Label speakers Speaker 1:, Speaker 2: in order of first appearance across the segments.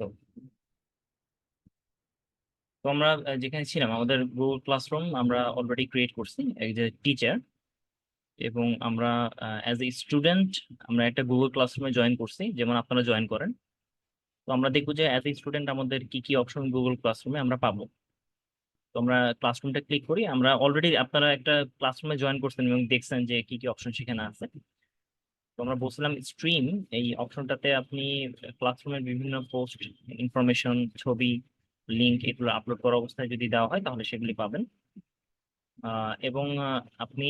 Speaker 1: তো তো আমরা যেখানে ছিলাম আমাদের গুগল ক্লাসরুম আমরা অলরেডি ক্রিয়েট করছি এই যে টিচার, এবং আমরা অ্যাজ এ স্টুডেন্ট আমরা একটা গুগল ক্লাসরুমে জয়েন করছি, যেমন আপনারা জয়েন করেন। তো আমরা দেখবো যে অ্যাজ এ স্টুডেন্ট আমাদের কি কি অপশন গুগল ক্লাসরুমে আমরা পাবো। তো আমরা ক্লাসরুমটা ক্লিক করি। আমরা অলরেডি আপনারা একটা ক্লাসরুমে জয়েন করছেন এবং দেখছেন যে কি কি অপশন সেখানে আছে। তো আমরা বলছিলাম স্ট্রিম, এই অপশনটাতে আপনি ক্লাসরুমের বিভিন্ন পোস্ট, ইনফরমেশন, ছবি, লিংক এগুলো আপলোড করা অবস্থায় যদি দেওয়া হয় তাহলে সেগুলি পাবেন। এবং আপনি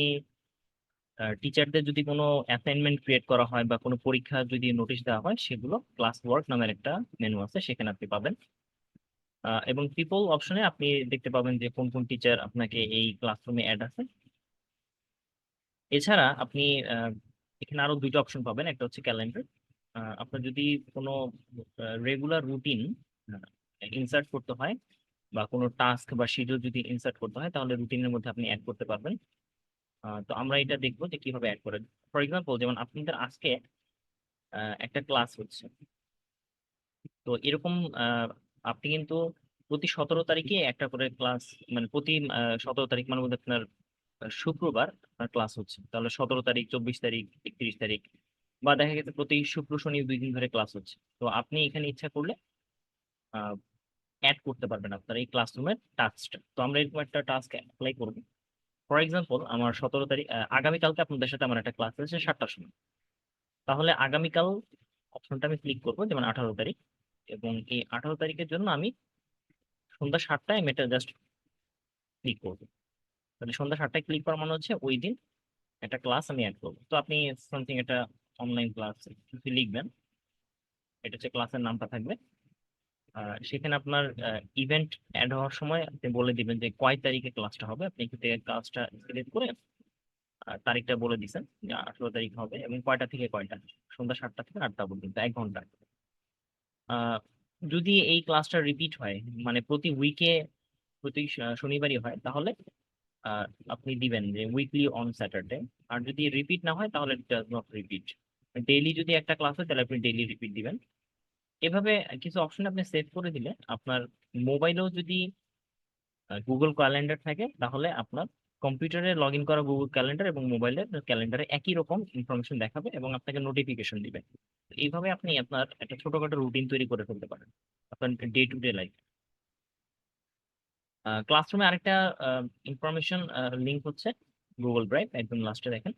Speaker 1: টিচারদের যদি কোনো অ্যাসাইনমেন্ট ক্রিয়েট করা হয় বা কোনো পরীক্ষা যদি নোটিশ দেওয়া হয়, সেগুলো ক্লাস ওয়ার্ক নামের একটা মেনু আছে, সেখানে আপনি পাবেন। এবং পিপল অপশনে আপনি দেখতে পাবেন যে কোন কোন টিচার আপনাকে এই ক্লাসরুমে অ্যাড আছে। এছাড়া আপনি আহ, এখানে আরো দুইটা অপশন পাবেন, একটা হচ্ছে ক্যালেন্ডার। আপনার যদি কোনো রেগুলার রুটিন ইনসার্ট করতে হয় বা কোনো টাস্ক বা শিডিউল যদি ইনসার্ট করতে হয়, তাহলে রুটিনের মধ্যে আপনি অ্যাড করতে পারবেন। তো আমরা এটা দেখবো যে কিভাবে অ্যাড করেন। ফর এক্সাম্পল, যেমন আপনাদের আজকে একটা ক্লাস হচ্ছে। তো এরকম আপনি কিন্তু প্রতি 17 তারিখে একটা করে ক্লাস, মানে প্রতি 17 তারিখ মানে বোধহয় আপনার শুক্রবার আপনার ক্লাস হচ্ছে, তাহলে 17 তারিখ, 24 তারিখ, 31 তারিখ, বা দেখা গেছে প্রতি শুক্র শনি 2 দিন ধরে ক্লাস হচ্ছে। তো আপনি এখানে ইচ্ছা করলে অ্যাড করতে পারবেন আপনার এই ক্লাসরুমের টাস্কটা। তো আমরা এরকম একটা টাস্ক অ্যাপ্লাই করবো। ফর এক্সাম্পল, আমার 17 তারিখ আগামীকালকে আপনাদের সাথে আমার একটা ক্লাস আছে 7টার সময়। তাহলে আগামীকাল অপশনটা আমি ক্লিক করবো, যেমন 18 তারিখ, এবং এই 18 তারিখের জন্য আমি সন্ধ্যা 7টায় আমি এটা জাস্ট ক্লিক করবো। তাহলে সন্ধ্যা 7টায় ক্লিক করা মানে হচ্ছে ওই দিন একটা ক্লাস আমি অ্যাড করবো। তো আপনি সামথিং একটা অনলাইন ক্লাস কিছু লিখবেন, এটা হচ্ছে ক্লাসের নামটা থাকবে। সেখানে আপনার ইভেন্ট অ্যাড হওয়ার সময় আপনি বলে দিবেন যে কয় তারিখে ক্লাসটা হবে। আপনি এখান থেকে ক্লাসটা সিলেক্ট করে তারিখটা বলে দিচ্ছেন যে 18 তারিখ হবে, এবং কয়টা থেকে কয়টা, সন্ধ্যা 7টা থেকে 8টা পর্যন্ত, 1 ঘন্টা। আহ, যদি এই ক্লাসটা রিপিট হয়, মানে প্রতি উইকে, প্রতি শনিবারই হয়, তাহলে আহ, আপনি দিবেন যে উইকলি অন স্যাটারডে। আর যদি রিপিট না হয় তাহলে ডাজ নট রিপিট। ডেইলি যদি একটা ক্লাস হয় তাহলে আপনি ডেইলি রিপিট দিবেন। এভাবে কিছু অপশন আপনি সেভ করে দিলে আপনার মোবাইলেও যদি গুগল ক্যালেন্ডার থাকে, তাহলে আপনার কম্পিউটারে লগ ইন করা গুগল ক্যালেন্ডার এবং মোবাইলের ক্যালেন্ডারে একই রকম ইনফরমেশন দেখাবে এবং আপনাকে নোটিফিকেশন দিবে। তো এইভাবে আপনি আপনার একটা ছোটখাটো রুটিন তৈরি করে ফেলতে পারেন আপনার ডে টু ডে লাইফ। ক্লাসরুমে আরেকটা ইনফরমেশন লিঙ্ক হচ্ছে গুগল ড্রাইভ, একদম লাস্টে দেখেন।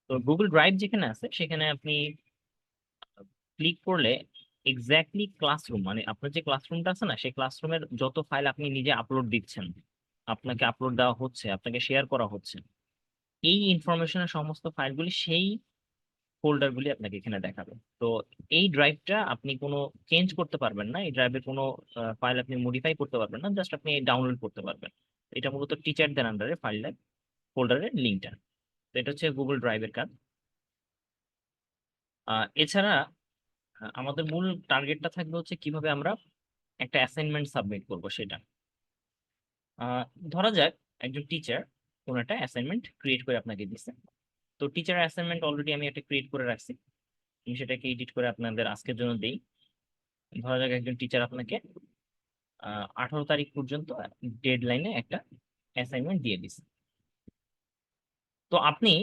Speaker 1: তো গুগল ড্রাইভ যেখানে আছে সেখানে আপনি ক্লিক করলে এক্স্যাক্টলি ক্লাসরুম, মানে আপনার যে ক্লাসরুমটা আছে না, সেই ক্লাসরুমের যত ফাইল আপনি নিজে আপলোড দিচ্ছেন, আপনাকে আপলোড দেওয়া হচ্ছে, আপনাকে শেয়ার করা হচ্ছে, এই ইনফরমেশনের সমস্ত ফাইলগুলি, সেই ফোল্ডারগুলি আপনাকে এখানে দেখাবে। তো এই ড্রাইভটা আপনি কোনো চেঞ্জ করতে পারবেন না, এই ড্রাইভের কোনো ফাইল আপনি মডিফাই করতে পারবেন না, জাস্ট আপনি ডাউনলোড করতে পারবেন। এটা মূলত টিচারদের আন্ডারে ফাইল ফোল্ডারের লিঙ্কটা। তো এটা হচ্ছে গুগল ড্রাইভের কাজ। এছাড়া আমাদের মূল টার্গেটটা থাকবে হচ্ছে কিভাবে আমরা একটা অ্যাসাইনমেন্ট সাবমিট করব সেটা। আহ, ধরা যাক একজন টিচার কোন একটা অ্যাসাইনমেন্ট ক্রিয়েট করে আপনাকে দিচ্ছে। তো টিচার অ্যাসাইনমেন্ট অলরেডি আমি একটা ক্রিয়েট করে রাখছি, আমি সেটাকে এডিট করে আপনাদের আজকের জন্য দেই। ধরা যাক একজন টিচার আপনাকে 18 তারিখ পর্যন্ত ডেড লাইনে একটা অ্যাসাইনমেন্ট দিয়ে দিচ্ছে। তো আপনি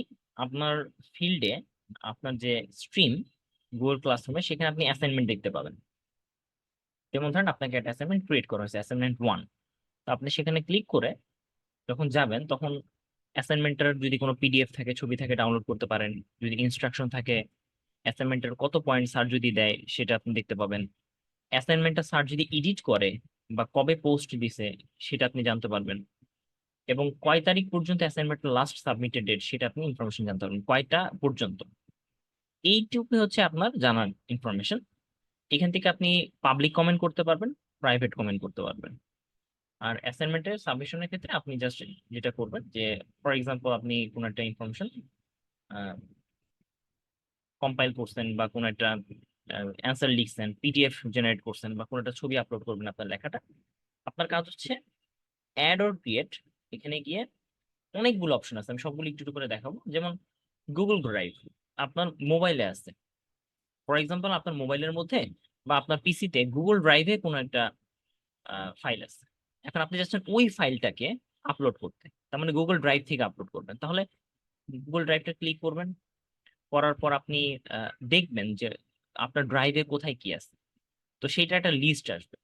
Speaker 1: আপনার ফিল্ডে, আপনার যে স্ট্রিম গুগল ক্লাসরুমে, সেখানে আপনি অ্যাসাইনমেন্ট দেখতে পাবেন। যেমন ধরেন আপনাকে একটা অ্যাসাইনমেন্ট ক্রিয়েট করা হয়েছে, অ্যাসাইনমেন্ট 1। তো আপনি সেখানে ক্লিক করে যখন যাবেন, তখন অ্যাসাইনমেন্টের যদি কোনো পিডিএফ থাকে, ছবি থাকে, ডাউনলোড করতে পারেন। যদি ইনস্ট্রাকশন থাকে, অ্যাসাইনমেন্টের কত পয়েন্ট স্যার যদি দেয় সেটা আপনি দেখতে পাবেন। অ্যাসাইনমেন্টটা স্যার যদি এডিট করে বা কবে পোস্ট দিছে সেটা আপনি জানতে পারবেন। এবং কয় তারিখ পর্যন্ত অ্যাসাইনমেন্টের লাস্ট সাবমিটেড ডেট সেটা আপনি ইনফরমেশন জানতে পারবেন, কয়টা পর্যন্ত। এইটুকু হচ্ছে আপনার জানার ইনফরমেশন। এখান থেকে আপনি পাবলিক কমেন্ট করতে পারবেন, প্রাইভেট কমেন্ট করতে পারবেন। আর অ্যাসাইনমেন্টের সাবমিশনের ক্ষেত্রে আপনি জাস্ট যেটা করবেন যে, ফর এক্সাম্পল আপনি কোনো একটা ইনফরমেশন কম্পাইল করছেন বা কোনো একটা অ্যান্সার লিখছেন, পিডিএফ জেনারেট করছেন, বা কোনো একটা ছবি আপলোড করবেন আপনার লেখাটা, আপনার কাজ হচ্ছে অ্যাড অর ক্রিয়েট। এখানে গিয়ে অনেকগুলো অপশন আছে, আমি সবগুলো একটু একটু করে দেখাবো। যেমন গুগল ড্রাইভ আপনার মোবাইলে আছে। ফর এক্সাম্পল আপনার মোবাইলের মধ্যে বা আপনার পিসিতে গুগল ড্রাইভে কোনো একটা ফাইল আছে। এখন আপনি যাচ্ছেন ওই ফাইলটাকে আপলোড করতে, তার মানে গুগল ড্রাইভ থেকে আপলোড করবেন। তাহলে গুগল ড্রাইভটা ক্লিক করবেন, করার পর আপনি দেখবেন যে আপনার ড্রাইভে কোথায় কি আছে। তো সেইটা একটা লিস্ট আসবে।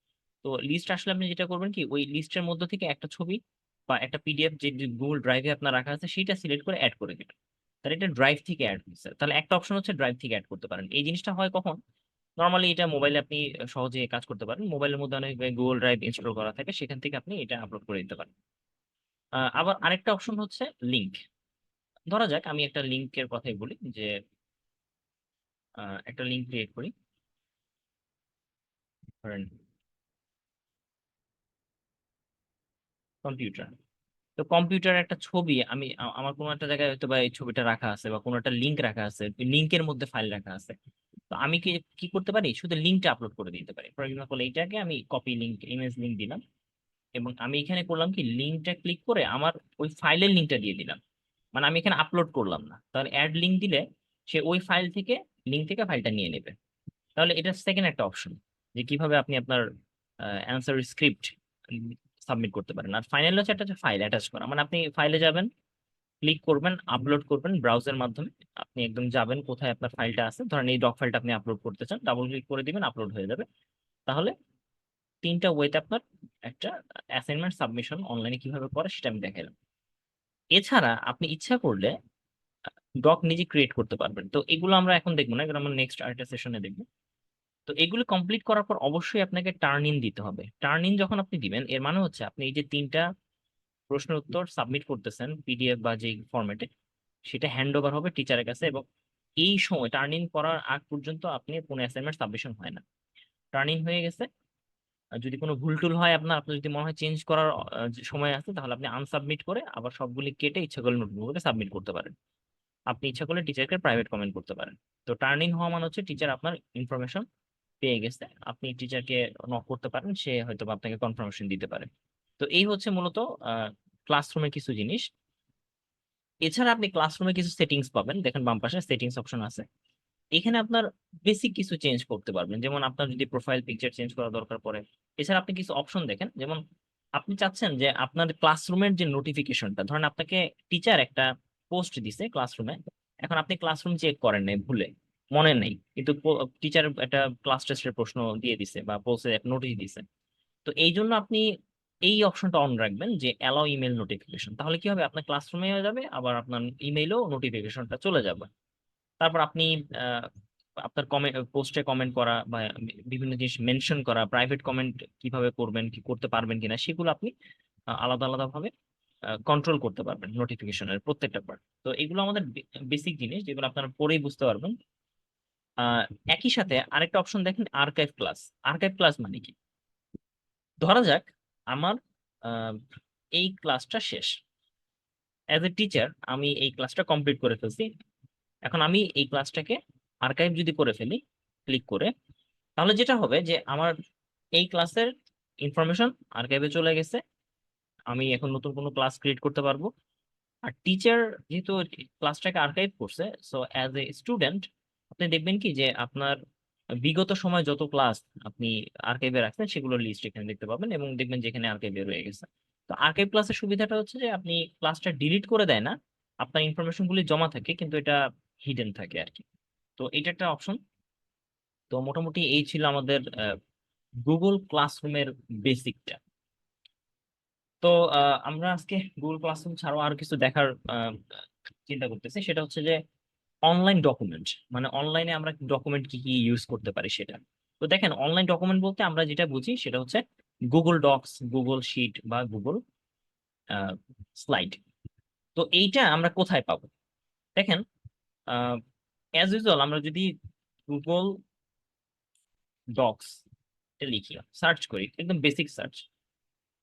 Speaker 1: তো লিস্ট আসলে আপনি যেটা করবেন কি, ওই লিস্টের মধ্যে থেকে একটা ছবি বা একটা পিডিএফ যে গুগল ড্রাইভে আপনার রাখা আছে সেটা সিলেক্ট করে অ্যাড করে দিবেন। তাহলে এটা ড্রাইভ থেকে অ্যাড হচ্ছে। তাহলে একটা অপশন হচ্ছে ড্রাইভ থেকে অ্যাড করতে পারেন। এই জিনিসটা হয় কখন? নর্মালি এটা মোবাইলে আপনি সহজে কাজ করতে পারেন। মোবাইলের মধ্যে অনেক গুগল ড্রাইভ ইনস্টল করা থাকে, সেখান থেকে আপনি এটা আপলোড করে দিতে পারেন। আবার আরেকটা অপশন হচ্ছে লিঙ্ক। ধরা যাক আমি একটা লিঙ্কের কথাই বলি, যে একটা লিঙ্ক ক্রিয়েট করি। ধরেন কম্পিউটার। তো কম্পিউটার একটা ছবি আমি আমার কোনো একটা জায়গায় হয়তো বা এই ছবিটা রাখা আছে বা কোনো একটা লিঙ্ক রাখা আছে, লিঙ্কের মধ্যে ফাইল রাখা আছে। তো আমি কি কি করতে পারি, শুধু লিঙ্কটা আপলোড করে দিতে পারি। ফর এক্সাম্পল এইটাকে আমি কপি লিঙ্ক, ইমেজ লিঙ্ক দিলাম, এবং আমি এখানে করলাম কি, লিঙ্কটা ক্লিক করে আমার ওই ফাইলের লিঙ্কটা দিয়ে দিলাম। মানে আমি এখানে আপলোড করলাম না, তাহলে অ্যাড লিঙ্ক দিলে সে ওই ফাইল থেকে, লিঙ্ক থেকে ফাইলটা নিয়ে নেবে। তাহলে এটা সেকেন্ড একটা অপশন, যে কিভাবে আপনি আপনার অ্যান্সার স্ক্রিপ্ট সাবমিট করতে পারেন। আর ফাইনাল হচ্ছে একটা ফাইল অ্যাটাচ করা, মানে আপনি ফাইলে যাবেন, ক্লিক করবেন, আপলোড করবেন ব্রাউজারের মাধ্যমে। আপনি একদম যাবেন কোথায় আপনার ফাইলটা আছে, ধরেন এই ডক ফাইলটা আপনি আপলোড করতে চান, ডাবল ক্লিক করে দিবেন, আপলোড হয়ে যাবে। তাহলে তিনটা ওয়েতে আপনার একটা অ্যাসাইনমেন্ট সাবমিশন অনলাইনে কিভাবে করে সেটা আমি দেখালাম। এছাড়া আপনি ইচ্ছা করলে ডক নিজে ক্রিয়েট করতে পারবেন। তো এগুলো আমরা এখন দেখবো না, এগুলো আমরা নেক্সট আরেকটা সেশনে দেখবো। তো এগুলো কমপ্লিট করার পর অবশ্যই আপনাকে টার্ন ইন দিতে হবে। টার্ন ইন যখন আপনি দিবেন, এর মানে হচ্ছে আপনি এই যে তিনটা প্রশ্নের উত্তর সাবমিট করতেছেন পিডিএফ বা যে ফরম্যাটে, সেটা হ্যান্ড ওভার হবে টিচারের কাছে। এবং এই সময় টার্ন ইন করার আগ পর্যন্ত আপনি কোনো অ্যাসাইনমেন্ট সাবমিশন হয় না। টার্ন ইন হয়ে গেছে, আর যদি কোনো ভুল টুল হয় আপনার, আপনার যদি মনে হয় চেঞ্জ করার যে সময় আছে, তাহলে আপনি আনসাবমিট করে আবার সবগুলি কেটে ইচ্ছা করলে নোটবুকে সাবমিট করতে পারেন। আপনি ইচ্ছা করলে টিচারকে প্রাইভেট কমেন্ট করতে পারেন। তো টার্ন ইন হওয়া মানে হচ্ছে টিচার আপনার ইনফরমেশন পেয়ে গেছে, আপনি টিচারকে নক করতে পারেন, সে হয়তো বা আপনাকে কনফার্মেশন দিতে পারে। তো এই হচ্ছে মূলত ক্লাসরুমের কিছু জিনিস। এছাড়া আপনি ক্লাসরুমে কিছু সেটিংস পাবেন, দেখেন বাম পাশে সেটিংস অপশন আছে। এখানে আপনার বেসিক কিছু চেঞ্জ করতে পারবেন, যেমন আপনার যদি প্রোফাইল পিকচার চেঞ্জ করা দরকার পড়ে। এছাড়া আপনি কিছু অপশন দেখেন, যেমন আপনি চাচ্ছেন যে আপনার ক্লাসরুমের যে নোটিফিকেশনটা, ধরেন আপনাকে টিচার একটা পোস্ট দিছে ক্লাসরুমে, এখন আপনি ক্লাসরুম চেক করেন নাই, ভুলে মনে নেই, কিন্তু টিচার একটা ক্লাস টেস্টের প্রশ্ন দিয়ে দিছে বা পোস্টে নোটিশ দিছে। তো এই জন্য আপনি এই অপশনটা অন রাখবেন, যে অ্যালাউ ইমেল নোটিফিকেশন। তাহলে কি হবে, আপনার ক্লাসরুমে হয়ে যাবে, আবার আপনার ইমেইলেও নোটিফিকেশনটা চলে যাবে। তারপর আপনি আহ, আপনার কমেন্ট, পোস্টে কমেন্ট করা বা বিভিন্ন জিনিস মেনশন করা, প্রাইভেট কমেন্ট কিভাবে করবেন, কি করতে পারবেন কিনা, সেগুলো আপনি আলাদা আলাদা ভাবে কন্ট্রোল করতে পারবেন নোটিফিকেশনের প্রত্যেকটা পার্ট। তো এগুলো আমাদের বেসিক জিনিস, যেগুলো আপনারা পরেই বুঝতে পারবেন। আহ, একই সাথে আরেকটা অপশন দেখেন, আর্কাইভ ক্লাস। আর্কাইভ ক্লাস মানে কি, ধরা যাক আমার আহ, এই ক্লাসটা শেষ, অ্যাজ এ টিচার আমি এই ক্লাসটা কমপ্লিট করে ফেলছি। এখন আমি এই ক্লাসটাকে আর্কাইভ যদি করে ফেলি ক্লিক করে, তাহলে যেটা হবে যে আমার এই ক্লাসের ইনফরমেশন আর্কাইভে চলে গেছে। আমি এখন নতুন কোনো ক্লাস ক্রিয়েট করতে পারবো। আর টিচার যেহেতু ক্লাসটাকে আর্কাইভ করছে, সো অ্যাজ এ স্টুডেন্ট আপনি দেখবেন কি, যে আপনার বিগত সময় যত ক্লাস আপনি আর্কাইভে রাখছেন সেগুলোর লিস্ট এখানে দেখতে পাবেন, এবং দেখবেন যে এখানে আর্কাইভে রয়ে গেছে। তো আর্কাইভ ক্লাসের সুবিধাটা হচ্ছে যে আপনি ক্লাসটা ডিলিট করে দেয় না, আপনার ইনফরমেশন গুলি জমা থাকে, কিন্তু এটা হিডেন থাকে আর কি। তো এটা একটা অপশন। তো মোটামুটি এই ছিল আমাদের গুগল ক্লাসরুমের বেসিকটা। তো আমরা আজকে গুগল ক্লাসরুম ছাড়াও আরো কিছু দেখার চিন্তা করতেছি, সেটা হচ্ছে যে অনলাইন ডকুমেন্ট, মানে অনলাইনে আমরা ডকুমেন্ট কি কি ইউজ করতে পারি সেটা। তো দেখেন, অনলাইন ডকুমেন্ট বলতে আমরা যেটা বুঝি সেটা হচ্ছে গুগল ডক্স, গুগল শিট বা গুগল স্লাইড। তো এইটা আমরা কোথায় পাবো, দেখেন অ্যাজ ইউজুয়াল আমরা যদি গুগল ডক্স লিখি, সার্চ করি, একদম বেসিক সার্চ,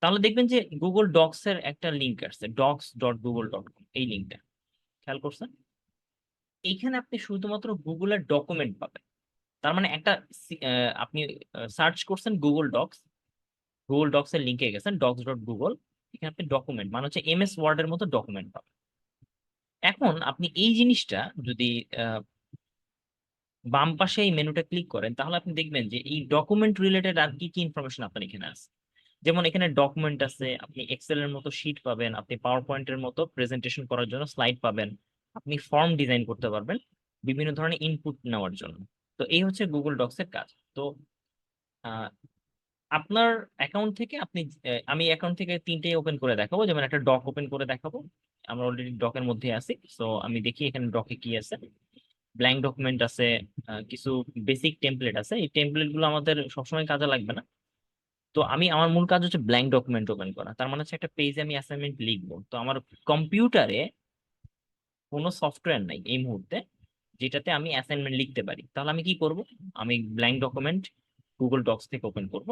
Speaker 1: তাহলে দেখবেন যে গুগল ডক্স এর একটা লিঙ্ক আসছে, docs.google.com, এই লিঙ্কটা খেয়াল করছেন। এইখানে আপনি শুধুমাত্র গুগলের ডকুমেন্ট পাবেন। তার মানে একটা আপনি সার্চ করছেন গুগল ডক্স, গুগল ডক্স এর লিঙ্কে গেছেন docs.google, এখানে আপনি ডকুমেন্ট মানে হচ্ছে এমএস ওয়ার্ড এর মতো ডকুমেন্ট পাবেন। এখন আপনি এই জিনিসটা যদি বাম পাশে এই মেনুটা ক্লিক করেন, তাহলে আপনি দেখবেন যে এই ডকুমেন্ট রিলেটেড আর কি কি ইনফরমেশন আপনার এখানে আছে। যেমন এখানে ডকুমেন্ট আছে, আপনি এক্সেল এর মতো শিট পাবেন, আপনি পাওয়ার পয়েন্টের মতো প্রেজেন্টেশন করার জন্য স্লাইড পাবেন, আপনি ফর্ম ডিজাইন করতে পারবেন বিভিন্ন ধরনের ইনপুট নেওয়ার জন্য। তো এই হচ্ছে গুগল ডক্স এর কাজ। তো আহ, আপনার অ্যাকাউন্ট থেকে আপনি আমি অ্যাকাউন্ট থেকে তিনটেই ওপেন করে দেখাবো, যেমন একটা ডক ওপেন করে দেখাবো। আমরা অলরেডি ডকের মধ্যে আছি, সো আমি দেখি এখানে ডকে কি আছে। ব্ল্যাঙ্ক ডকুমেন্ট আছে, কিছু বেসিক টেমপ্লেট আছে, এই টেমপ্লেট গুলো আমাদের সবসময় কাজে লাগবে না। তো আমি আমার মূল কাজ হচ্ছে ব্ল্যাঙ্ক ডকুমেন্ট ওপেন করা, তার মানে হচ্ছে একটা পেজে আমি অ্যাসাইনমেন্ট লিখবো। তো আমার কম্পিউটারে কোনো সফটওয়্যার নাই এই মুহূর্তে যেটাতে আমি অ্যাসাইনমেন্ট লিখতে পারি। তাহলে আমি কি করব, আমি ব্ল্যাঙ্ক ডকুমেন্ট গুগল ডক্স থেকে ওপেন করব।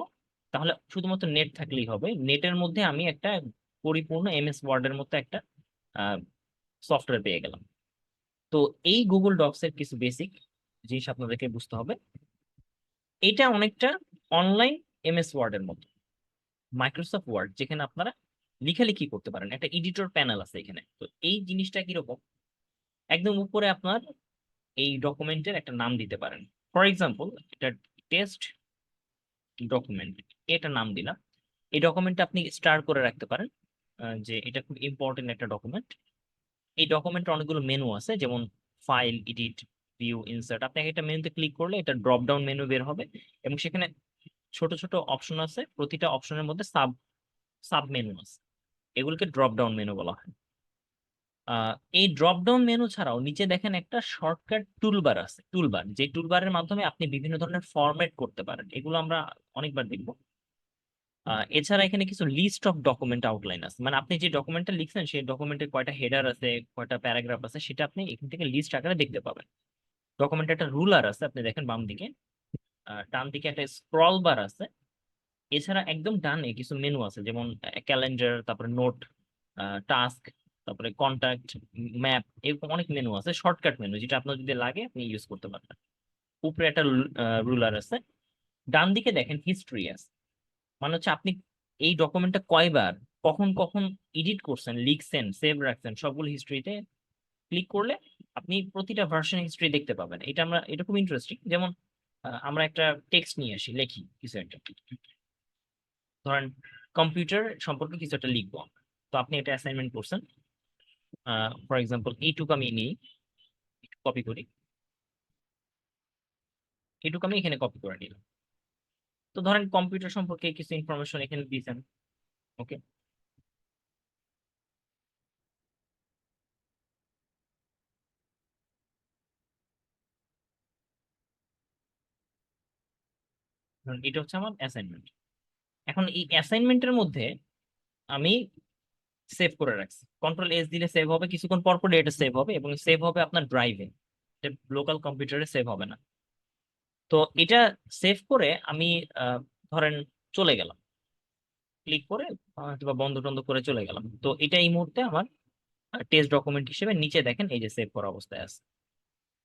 Speaker 1: তাহলে শুধুমাত্র নেট থাকলেই হবে, নেটের মধ্যে আমি একটা পরিপূর্ণ এমএস ওয়ার্ডের মতো একটা সফটওয়্যার পেয়ে গেলাম। তো এই গুগল ডক্স এর কিছু বেসিক জিনিস আপনাদেরকে বুঝতে হবে। এটা অনেকটা অনলাইন এমএস ওয়ার্ডের মতো, মাইক্রোসফট ওয়ার্ড, যেখানে আপনারা লিখালিখি করতে পারেন, একটা এডিটর প্যানেল আছে এখানে। তো এই জিনিসটা কিরকম, একদম উপরে আপনার এই ডকুমেন্টের একটা নাম দিতে পারেন। ফর এক্সাম্পল, এটা টেস্ট ডকুমেন্ট, এটা নাম দিলাম। এই ডকুমেন্টটা আপনি স্টার করে রাখতে পারেন যে এটা খুব ইম্পর্টেন্ট একটা ডকুমেন্ট। এই ডকুমেন্টে অনেকগুলো মেনু আছে, যেমন ফাইল, এডিট, ভিউ, ইনসার্ট। আপনি একটা মেনুতে ক্লিক করলে এটা ড্রপ ডাউন মেনু বের হবে, এবং সেখানে ছোট ছোট অপশন আছে, প্রতিটা অপশনের মধ্যে সাব সাব মেনু আছে, এগুলোকে ড্রপ ডাউন মেনু বলা হয়। এই ড্রপ ডাউন মেনু ছাড়াও নিচে দেখেন একটা শর্টকাট টুলবার আছে, টুলবার, যে টুলবারের মাধ্যমে আপনি বিভিন্ন ধরনের ফরম্যাট করতে পারেন, এগুলো আমরা অনেকবার দেখবো। এছাড়া এখানে কিছু লিস্ট অফ ডকুমেন্ট আউটলাইন আছে, মানে আপনি যে ডকুমেন্টটা লিখছেন সেই ডকুমেন্টে কয়টা হেডার আছে, কয়টা প্যারাগ্রাফ আছে, সেটা আপনি এখান থেকে লিস্ট আকারে দেখতে পাবেন। ডকুমেন্টে একটা রুলার আছে, আপনি দেখেন বাম দিকে। ডান দিকে একটা স্ক্রল বার আছে। এছাড়া একদম ডানে কিছু মেনু আছে, যেমন ক্যালেন্ডার, তারপরে নোট, টাস্ক, তারপরে কন্টাক্ট, ম্যাপ, এরকম অনেক মেনু আছে, শর্টকাট মেনু, যেটা আপনার যদি লাগে আপনি ইউজ করতে পারবেন। উপরে একটা রুলার আছে। ডান দিকে দেখেন হিস্ট্রি আছে, মানে হচ্ছে আপনি এই ডকুমেন্টটা কয়বার, কখন কখন এডিট করছেন, লিখছেন, সেভ রাখছেন, সবগুলো হিস্ট্রিতে ক্লিক করলে আপনি প্রতিটা ভার্সন হিস্ট্রি দেখতে পাবেন। এটা খুব ইন্টারেস্টিং। যেমন আমরা একটা টেক্সট নিয়ে আসি, লিখি কিছু একটা, ধরেন কম্পিউটার সম্পর্কে কিছু একটা লিখবো আমরা। তো আপনি এটা অ্যাসাইনমেন্ট করছেন, ফর এক্সাম্পল এইটুকু আমি নিই, কপি করি, এইটুকু আমি এখানে কপি করে নিলাম। তো ধরেন কম্পিউটার সম্পর্কে কিছু ইনফরমেশন এখানে দিয়েছেন। ওকে, ধরেন এটা হচ্ছে আমার অ্যাসাইনমেন্ট। এখন এই অ্যাসাইনমেন্টের মধ্যে আমি সেভ করে রাখছি, কন্ট্রোল এস দিলে সেভ হবে, কিছুক্ষণ পর পর এটা সেভ হবে, এবং সেভ হবে আপনার ড্রাইভে, লোকাল কম্পিউটারে সেভ হবে না। তো এটা সেভ করে আমি ধরেন চলে গেলাম, ক্লিক করে অথবা বন্ধ টন্ধ করে চলে গেলাম। তো এটা এই মুহূর্তে আমার টেস্ট ডকুমেন্ট হিসেবে নিচে দেখেন এই যে সেভ করা অবস্থায় আছে।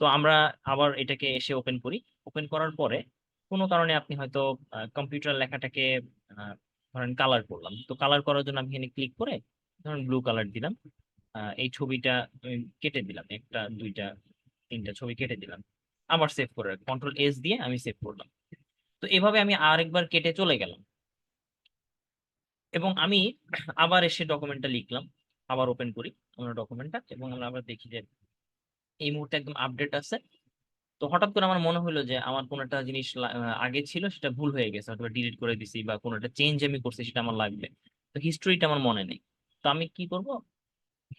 Speaker 1: তো আমরা আবার এটাকে এসে ওপেন করি। ওপেন করার পরে কোনো কারণে আপনি হয়তো কম্পিউটার লেখাটাকে আহ, ধরেন কালার করলাম, তো কালার করার জন্য আমি এখানে ক্লিক করে ধরেন ব্লু কালার দিলাম। এই ছবিটা কেটে দিলাম, একটা দুইটা তিনটা ছবি কেটে দিলাম। আবার সেভ করে কন্ট্রোল এস দিয়ে আমি সেভ করলাম। তো এভাবে আমি আরেকবার কেটে চলে গেলাম, এবং আমি আবার এসে ডকুমেন্টটা লিখলাম। আবার ওপেন করি আমরা ডকুমেন্টটা, এবং আমরা আবার দেখি যে এই মুহূর্তে একদম আপডেট আছে। তো হঠাৎ করে আমার মনে হলো যে আমার কোনো একটা জিনিস আগে ছিল সেটা ভুল হয়ে গেছে, অথবা ডিলিট করে দিছি, বা কোনো একটা চেঞ্জ আমি করছি সেটা আমার লাগবে। তো হিস্ট্রিটা আমার মনে নেই। তো আমি কি করব,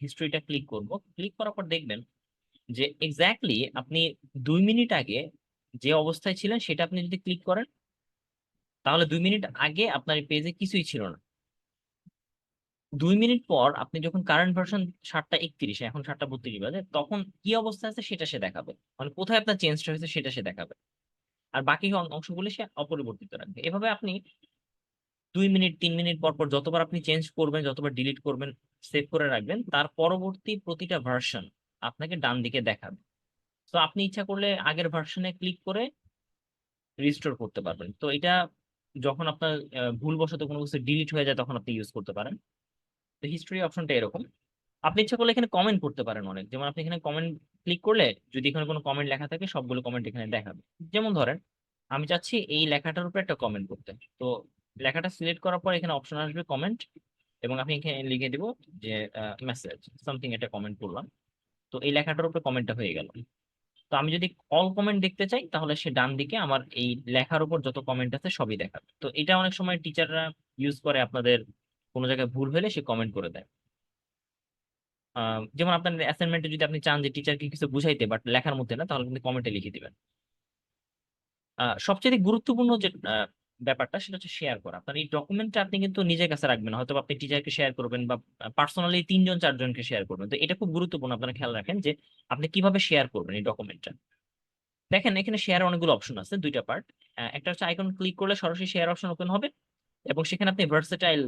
Speaker 1: হিস্ট্রিটা ক্লিক করব। ক্লিক করার পর দেখবেন যে এক্স্যাক্টলি আপনি 2 মিনিট আগে যে অবস্থায় ছিলেন সেটা আপনি যদি ক্লিক করেন, তাহলে 2 মিনিট আগে আপনার এই পেজে কিছুই ছিল না। 2 মিনিট পর আপনি যখন কারেন্ট ভার্সন 7:31, এখন 7:32 বাজে, তখন কি অবস্থা আছে সেটা সে দেখাবে, মানে কোথায় আপনার চেঞ্জটা হয়েছে সেটা সে দেখাবে। আর বাকি অংশগুলি সে অপরিবর্তিত রাখবে। এভাবে আপনি 2 মিনিট 3 মিনিট পর পর যতবার আপনি চেঞ্জ করবেন, যতবার ডিলিট করবেন, সেভ করে রাখবেন, তার পরবর্তী প্রতিটা ভার্সন আপনাকে ডান দিকে দেখাবে। তো আপনি ইচ্ছা করলে আগের ভার্সনে ক্লিক করে রিস্টোর করতে পারবেন। তো এটা যখন আপনার ভুলবশত কোনো কিছু ডিলিট হয়ে যায় তখন আপনি ইউজ করতে পারেন। তো হিস্ট্রি অপশনটা এরকম। আপনি ইচ্ছা করলে এখানে কমেন্ট করতে পারেন অনেক, যেমন আপনি এখানে কমেন্ট ক্লিক করলে যদি এখানে কোনো কমেন্ট লেখা থাকে সবগুলো কমেন্ট এখানে দেখাবে। যেমন ধরেন আমি চাচ্ছি এই লেখাটার উপর একটা কমেন্ট করতে, তো লেখাটা সিলেক্ট করার পর এখানে অপশন আসবে কমেন্ট, এবং আমি এখানে লিখে দিব যে মেসেজ সামথিং, একটা কমেন্ট করলাম। তো এই লেখাটার উপরে কমেন্টটা হয়ে গেল। তো আমি যদি অল কমেন্ট দেখতে চাই তাহলে সে ডান দিকে আমার এই লেখার উপর যত কমেন্ট আছে সবই দেখাবে। তো এটা অনেক সময় টিচাররা ইউজ করে, আপনাদের কোনো জায়গায় ভুল হলে সে কমেন্ট করে দেয়। যেমন আপনার অ্যাসাইনমেন্টে যদি আপনি চান যে টিচারকে কিছু বুঝাইতে বাট লেখার মধ্যে না, তাহলে কিন্তু কমেন্টে লিখে দিবেন। সবচেয়ে গুরুত্বপূর্ণ যে ব্যাপারটা সেটা হচ্ছে শেয়ার করা। আপনার এই ডকুমেন্টটা আপনি কিন্তু নিজের কাছে রাখবেন না, হয়তো আপনি টিচারকে শেয়ার করবেন বা পার্সোনালি 3 জন 4 জনকে শেয়ার করবেন। তো এটা খুব গুরুত্বপূর্ণ, আপনারা খেয়াল রাখেন যে আপনি কিভাবে শেয়ার করবেন এই ডকুমেন্টটা। দেখেন এখানে শেয়ার অনেকগুলো অপশন আছে, দুইটা পার্ট। একটা হচ্ছে আইকন ক্লিক করলে সরাসরি শেয়ার অপশন ওপেন হবে, এবং সেখানে আপনি ভার্সেটাইল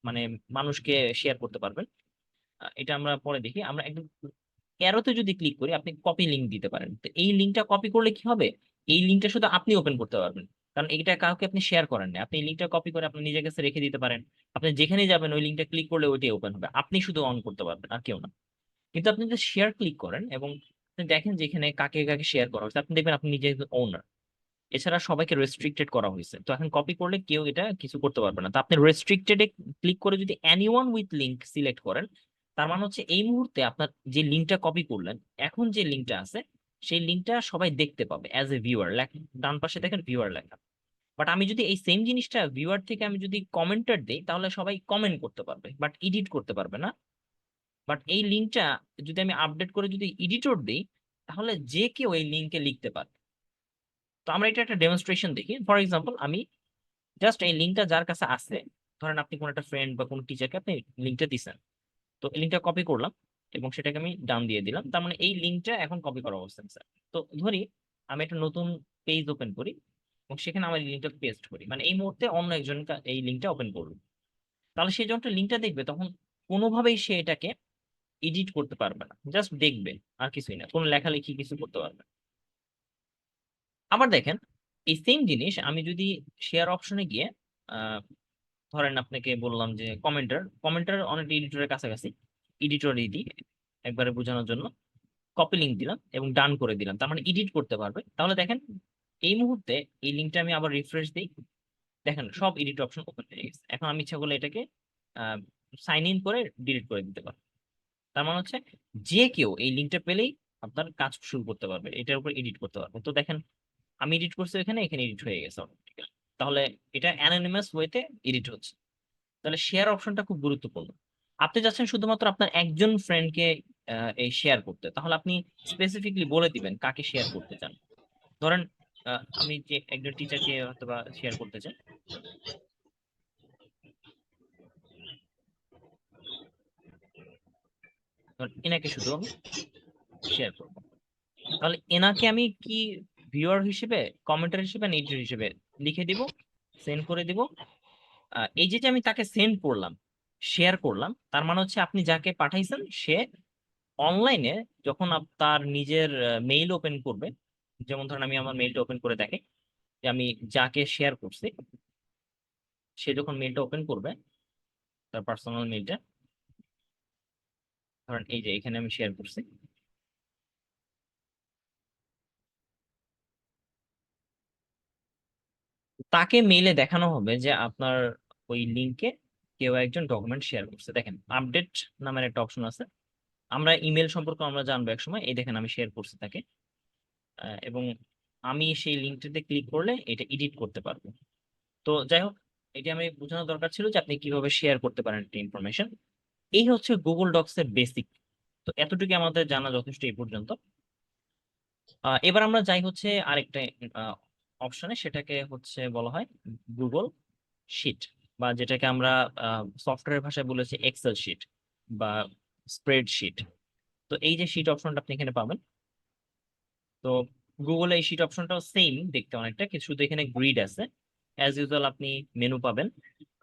Speaker 1: মানে মানুষকে শেয়ার করতে পারবেন। এটা আমরা পরে দেখি। আমরা একদম অ্যারোতে যদি ক্লিক করি আপনি কপি লিংক দিতে পারেন। তো এই লিংকটা কপি করলে কি হবে, এই লিংকটা শুধু আপনি ওপেন করতে পারবেন, কারণ এটা কাউকে আপনি শেয়ার করেন না। আপনি এই লিংকটা কপি করে আপনি নিজের কাছে রেখে দিতে পারেন। আপনি যেখানে যাবেন ওই লিংকটা ক্লিক করলে ওইটাই ওপেন হবে, আপনি শুধু অন করতে পারবেন আর কেউ না। কিন্তু আপনি যদি শেয়ার ক্লিক করেন এবং আপনি দেখেন যেখানে কাকে কাকে শেয়ার করা হয়েছে, আপনি দেখবেন আপনি নিজে ওনার, এছাড়া সবাইকে রেস্ট্রিক্টেড করা হয়েছে। তো এখন কপি করলে কেউ এটা কিছু করতে পারবে না। তো আপনি রেস্ট্রিক্টেড এ ক্লিক করে যদি এনিওয়ান উইথ লিংক সিলেক্ট করেন, তার মানে হচ্ছে এই মুহূর্তে আপনার যে লিংকটা কপি করলেন, এখন যে লিংকটা আছে সেই লিংকটা সবাই দেখতে পাবে অ্যাজ এ ভিউয়ার। ডান পাশে দেখেন ভিউয়ার লেখা। বাট আমি যদি এই সেম জিনিসটা ভিউয়ার থেকে আমি যদি কমেন্টার দিই, তাহলে সবাই কমেন্ট করতে পারবে বাট এডিট করতে পারবে না। বাট এই লিংকটা যদি আমি আপডেট করে যদি এডিটর দিই, তাহলে যে কেউ এই লিংকে লিখতে পারবে। তো আমরা এটা একটা ডেমনস্ট্রেশন দেখি। ফর এক্সাম্পল, আমি জাস্ট এই লিঙ্কটা যার কাছে আছে, ধরেন আপনি কোন একটা ফ্রেন্ড বা কোন টিচারকে আপনি লিঙ্কটা দিচ্ছেন, তো এই লিঙ্কটা কপি করলাম এবং সেটাকে আমি ডাউন দিয়ে দিলাম। তার মানে এই লিঙ্কটা এখন কপি করা অবস্থায় স্যার। তো ধরি আমি একটা নতুন পেজ ওপেন করি এবং সেখানে আমার লিঙ্কটা পেস্ট করি, মানে এই মুহূর্তে অন্য একজন এই লিঙ্কটা ওপেন করলো। তাহলে সে যখন লিঙ্কটা দেখবে তখন কোনোভাবেই সে এটাকে এডিট করতে পারবে না, জাস্ট দেখবে আর কিছুই না, কোনো লেখালেখি কিছু করতে পারবে না। আবার দেখেন এই সেম জিনিস আমি যদি শেয়ার অপশনে গিয়ে ধরেন আপনাকে বললাম যে কমেন্টার, কমেন্টার অনেক এডিটরের কাছাকাছি, এডিটর দিই একবারে বোঝানোর জন্য কপি লিঙ্ক দিলাম এবং ডান করে দিলাম, তার মানে এডিট করতে পারবে। তাহলে দেখেন এই মুহূর্তে এই লিঙ্কটা আমি আবার রিফ্রেশ দিই, দেখেন সব এডিট অপশন ওপেন হয়ে গেছে। এখন আমি ইচ্ছা করলে এটাকে সাইন ইন করে ডিলিট করে দিতে পারবো। তার মানে হচ্ছে যে কেউ এই লিঙ্কটা পেলেই আপনার কাজ শুরু করতে পারবে, এটার উপর এডিট করতে পারবে। তো দেখেন আমি এডিট করছি এখানে, এখানে এডিট হয়ে গেছে automatically। তাহলে এটা অ্যানোনিমাস ওয়েতে এডিট হচ্ছে। তাহলে শেয়ার অপশনটা খুব গুরুত্বপূর্ণ। আপনি চাচ্ছেন শুধুমাত্র আপনার একজন ফ্রেন্ডকে এই শেয়ার করতে, তাহলে আপনি স্পেসিফিকলি বলে দিবেন কাকে শেয়ার করতে চান। ধরেন আমি যে একজন টিচারকে হয়তো বা শেয়ার করতে চাই, ধরেন এনাকে শুধু আমি শেয়ার করব। তাহলে এনাকে আমি কি ভিউয়ার হিসেবে, কমেন্টার হিসেবে, এডিটর হিসেবে লিখে দিব, সেন্ড করে দিব। এই যে যে আমি তাকে সেন্ড করলাম, শেয়ার করলাম, তার মানে হচ্ছে আপনি যাকে পাঠাইছেন সে অনলাইনে যখন তার নিজের মেইল ওপেন করবে, যেমন ধরেন আমি আমার মেইলটা ওপেন করে দেখি যে আমি যাকে শেয়ার করছি, সে যখন মেইলটা ওপেন করবে তার পার্সোনাল মেইলটা, ধরেন এই যে এখানে আমি শেয়ার করছি, তাকে মেইলে দেখানো হবে যে আপনার ওই লিংকে কেউ একজন ডকুমেন্ট শেয়ার করছে। দেখেন আপডেট নামের একটা অপশন আছে, আমরা ইমেল সম্পর্কে আমরা জানবো এক সময়। এই দেখেন আমি শেয়ার করছি তাকে, এবং আমি সেই লিঙ্কটাতে ক্লিক করলে এটা এডিট করতে পারবো। তো যাই হোক, এটি আমি বোঝানো দরকার ছিল যে আপনি কিভাবে শেয়ার করতে পারেন একটা ইনফরমেশন। এই হচ্ছে গুগল ডক্স এর বেসিক। তো এতটুকু আমাদের জানা যথেষ্ট এই পর্যন্ত। এবার আমরা যাই হচ্ছে আরেকটা অপশনে, সেটাকে হচ্ছে বলা হয় গুগল শিট, বা যেটাকে আমরা সফটওয়্যার ভাষায় বলেছি এক্সেল শিট বা স্প্রেডশিট। তো এই যে শিট অপশনটা আপনি এখানে পাবেন, তো গুগলে এই শিট অপশনটাও সেম দেখতে অনেকটা কিছু, শুধু এখানে গ্রিড আছে। অ্যাজ ইউজুয়াল আপনি মেনু পাবেন,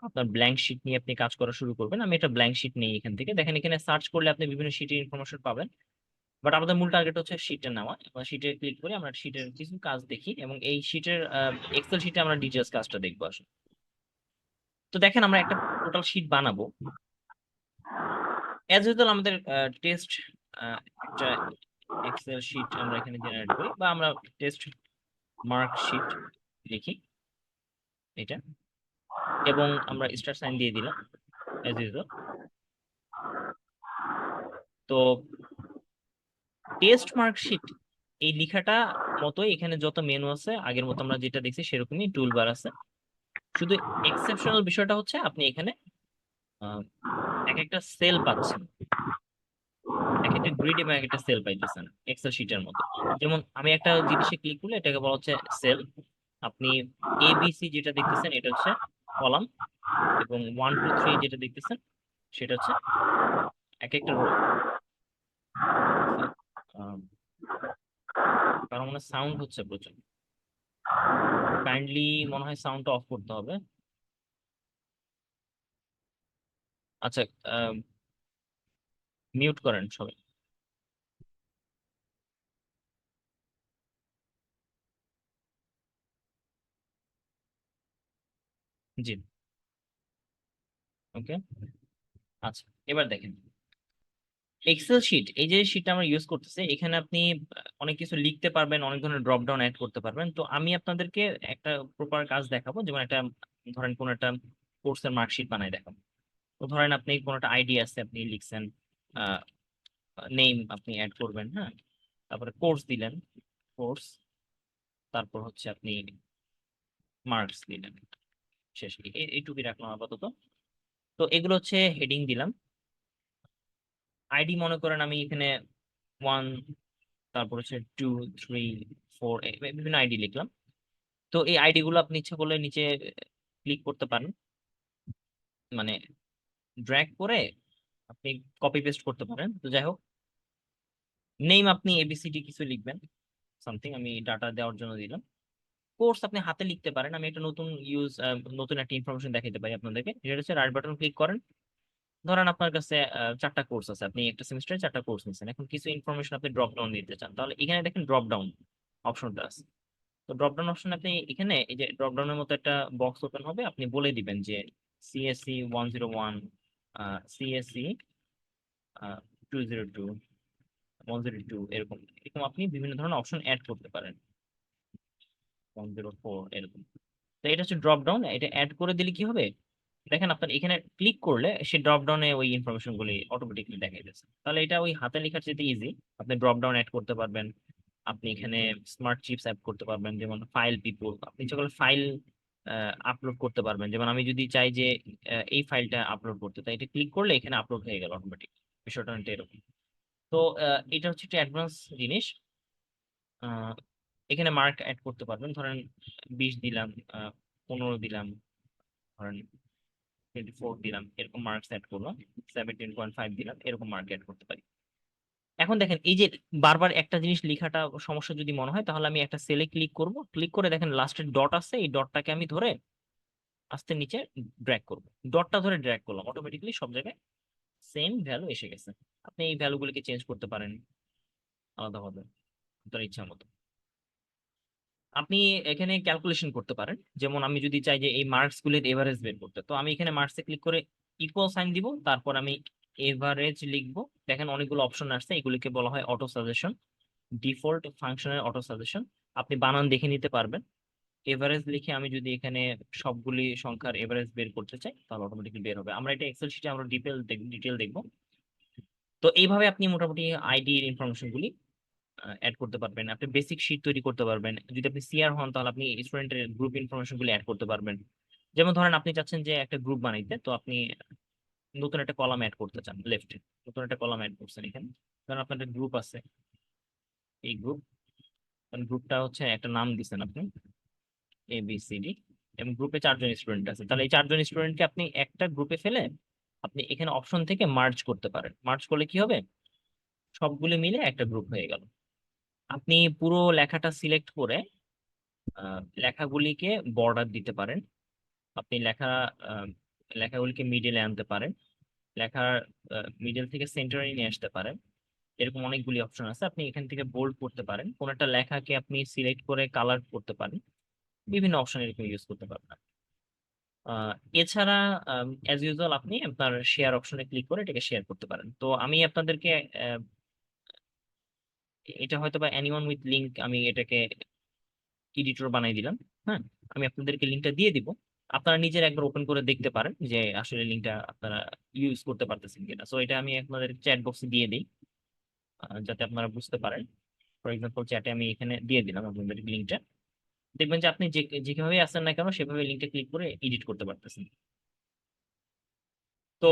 Speaker 1: আপনার ব্ল্যাঙ্ক শিট নিয়ে আপনি কাজ করা শুরু করবেন। আমি একটা ব্ল্যাঙ্ক শিট নিই এখান থেকে, দেখেন এখানে সার্চ করলে আপনি বিভিন্ন শিটের ইনফরমেশন পাবেন। বাট আমাদের মূল টার্গেট হচ্ছে শিটে নেওয়া, এবার শিটে ক্লিক করে আমরা শিটের কিছু কাজ দেখি, এবং এই শিটের এক্সেল শিটে আমরা ডিটেলস কাজটা দেখবো আসলে। তো দেখেন আমরা একটা টোটাল শিট বানাবো। অ্যাজ ইউজুয়াল আমাদের টেস্ট একটা এক্সেল শিট আমরা এখানে জেনারেট করি, বা আমরা টেস্ট মার্ক শিট লিখি এটা, এবং আমরা স্টার সাইন দিয়ে দিলাম অ্যাজ ইউজুয়াল। তো টেস্ট মার্কশিট এই লেখাটা মতোই এখানে যত মেনু আছে আগের মতো আমরা যেটা দেখছি সেরকমই টুল বার আছে। শুধু এক্সেপশনাল বিষয়টা হচ্ছে আপনি এখানে আহ, এক একটা সেল পাচ্ছেন, এক একটা গ্রিড এবং এক একটা সেল পাইতেছেন এক্সেল শিটের মতো। যেমন আমি একটা জিনিসে ক্লিক করলে এটাকে বলা হচ্ছে সেল। আপনি এবিসি যেটা দেখতেছেন এটা হচ্ছে কলাম, এবং 1 2 3 যেটা দেখতেছেন সেটা হচ্ছে এক একটা রো। কারণ মনে সাউন্ড হচ্ছে প্রচুর, কাইন্ডলি মনে হয় সাউন্ডটা অফ করতে হবে। আচ্ছা, মিউট করেন সবাই। জি, ওকে। আচ্ছা, এবার দেখেন এক্সেল শিট, এই যে শিটটা আমরা ইউজ করতেছি এখানে আপনি অনেক কিছু লিখতে পারবেন, অনেক ধরনের ড্রপ ডাউন অ্যাড করতে পারবেন। তো আমি আপনাদেরকে একটা প্রপার কাজ দেখাবো, যেমন একটা ধরেন কোন একটা কোর্সের মার্কশিট বানাই দেখাবো। তো ধরেন আপনি কোন একটা আইডি আছে, আপনি লিখছেন নেম, আপনি অ্যাড করবেন, হ্যাঁ, তারপরে কোর্স দিলেন, কোর্স, তারপর হচ্ছে আপনি মার্কস দিলেন, শেষ এইটুকুই রাখলাম আপাতত। তো এগুলো হচ্ছে হেডিং দিলাম। আইডি মনে করেন আমি এখানে 1, তারপর হচ্ছে 2 3 4, বিভিন্ন আইডি লিখলাম। তো এই আইডি গুলো আপনি ইচ্ছা করলে নিচে ক্লিক করতে পারেন, মানে ড্র্যাগ করে আপনি কপি পেস্ট করতে পারেন। তো যাই হোক, নেম আপনি এবিসিডি কিছু লিখবেন, সামথিং, আমি ডাটা দেওয়ার জন্য দিলাম। কোর্স আপনি হাতে লিখতে পারেন। আমি একটা নতুন একটা ইনফরমেশন দেখাতে পারি আপনাদেরকে। এটা হচ্ছে রাইট বাটন ক্লিক করেন। ধরেন আপনার কাছে 4টা কোর্স আছে, আপনি একটা সেমিস্টারে 4টা কোর্স নিচ্ছেন, এখন কিছু ইনফরমেশন আপনি ড্রপ ডাউন দিতে চান, তাহলে এখানে দেখেন ড্রপ ডাউন অপশনটা আছে। তো ড্রপ ডাউন অপশন আপনি এখানে এই যে ড্রপ ডাউনের মতো একটা বক্স ওপেন হবে, আপনি বলে দিবেন যে সিএসসি 101, সিএসসি 202, 102, এরকম এরকম আপনি বিভিন্ন ধরনের অপশন অ্যাড করতে পারেন, 104 এরকম। তো এটা হচ্ছে ড্রপ ডাউন, এটা অ্যাড করে দিলে কি হবে, দেখেন আপনার এখানে ক্লিক করলে সে ড্রপ ডাউনে ওই ইনফরমেশন গুলি অটোমেটিকলি দেখাই দিচ্ছে। তাহলে এটা ওই হাতে লেখার চেয়ে ইজি, আপনি ড্রপ ডাউন অ্যাড করতে পারবেন। আপনি এখানে স্মার্ট চিপস অ্যাড করতে পারবেন, যেমন ফাইল পিপল, আপনি সকল ফাইল আপলোড করতে পারবেন। যেমন আমি যদি চাই যে এই ফাইলটা আপলোড করতে, তাই এটা ক্লিক করলে এখানে আপলোড হয়ে গেল অটোমেটিক। বিষয়টা অনেকটা এরকম। তো এটা হচ্ছে একটা অ্যাডভান্স জিনিস। আহ, এখানে মার্ক অ্যাড করতে পারবেন, ধরেন 20 দিলাম, 15 দিলাম, ধরেন 24 দিলাম, এরকম মার্কস অ্যাড করলাম, 17.5 দিলাম, এরকম মার্ক অ্যাড করতে পারি। এখন দেখেন এই যে বারবার একটা জিনিস লেখাটা সমস্যা যদি মনে হয়, তাহলে আমি একটা সেলে ক্লিক করব, ক্লিক করে দেখেন লাস্টের ডট আছে, এই ডটটাকে আমি ধরে আস্তে নিচে ড্র্যাগ করব। ডটটা ধরে ড্র্যাগ করলাম, অটোমেটিকলি সব জায়গায় সেম ভ্যালু এসে গেছে। আপনি এই ভ্যালুগুলিকে চেঞ্জ করতে পারেন আলাদাভাবে আপনার ইচ্ছা মতো। আপনি এখানে ক্যালকুলেশন করতে পারেন, যেমন আমি যদি চাই যে এই মার্কস গুলির এভারেজ বের করতে, তো আমি এখানে মার্কসে ক্লিক করে ইকুয়াল সাইন দিব, তারপর আমি এভারেজ লিখবো। দেখেন অনেকগুলো অপশন আসছে, এগুলিকে বলা হয় অটো সাজেশন, ডিফল্ট ফাংশনের অটো সাজেশন। আপনি বানান দেখে নিতে পারবেন। এভারেজ লিখে আমি যদি এখানে সবগুলি সংখ্যার এভারেজ বের করতে চাই, তাহলে অটোমেটিকলি বের হবে। আমরা এটা এক্সেল শিটে আমরা ডিটেল দেখবো। তো এইভাবে আপনি মোটামুটি আইডির ইনফরমেশন গুলি অ্যাড করতে পারবেন। আপনি বেসিক শিট তৈরি করতে পারবেন। যদি আপনি সিআর হন তাহলে আপনি স্টুডেন্টের গ্রুপ ইনফরমেশন গুলো অ্যাড করতে পারবেন। যেমন ধরেন আপনি চাচ্ছেন যে একটা গ্রুপ বানাইতে, তো আপনি নতুন একটা কলাম অ্যাড করতে চান, লেফটে নতুন একটা কলাম অ্যাড করছেন এখানে। কারণ আপনার একটা গ্রুপ আছে, এই গ্রুপটা হচ্ছে একটা নাম দিচ্ছেন আপনি ABCD, এবং গ্রুপে 4জন স্টুডেন্ট আছে। তাহলে এই 4জন স্টুডেন্টকে আপনি একটা গ্রুপে ফেলে আপনি এখানে অপশন থেকে মার্জ করতে পারেন। মার্জ করলে কি হবে, সবগুলো মিলে একটা গ্রুপ হয়ে গেল। আপনি পুরো লেখাটা সিলেক্ট করে লেখাগুলিকে বর্ডার দিতে পারেন। আপনি আহ, লেখাগুলিকে মিডিলে আনতে পারেন, লেখার মিডল থেকে সেন্টারে নিয়ে আসতে পারেন। এরকম অনেকগুলি অপশন আছে। আপনি এখান থেকে বোল্ড করতে পারেন, কোন একটা লেখাকে আপনি সিলেক্ট করে কালার করতে পারেন, বিভিন্ন অপশন এরকম ইউজ করতে পারবেন। আহ, এছাড়া অ্যাজ ইউজুয়াল আপনি আপনার শেয়ার অপশনে ক্লিক করে এটাকে শেয়ার করতে পারেন। তো আমি আপনাদেরকে এটা হয়তো বা এনিওয়ান উইথ লিঙ্ক, আমি এটাকে এডিটর বানাই দিলাম। হ্যাঁ, আমি আপনাদেরকে লিঙ্কটা দিয়ে দিব, আপনারা নিজের একবার ওপেন করে দেখতে পারেন যে আসলে লিঙ্কটা আপনারা ইউজ করতে পারতেছেন কিনা। সো এটা আমি আপনাদের চ্যাট বক্সে দিয়ে দিই, যাতে আপনারা বুঝতে পারেন। ফর এক্সাম্পল চ্যাটে আমি এখানে দিয়ে দিলাম আপনাদের লিঙ্কটা। দেখবেন যে আপনি যেভাবে আসেন না কেন সেভাবে লিঙ্কটা ক্লিক করে এডিট করতে পারতেছেন। তো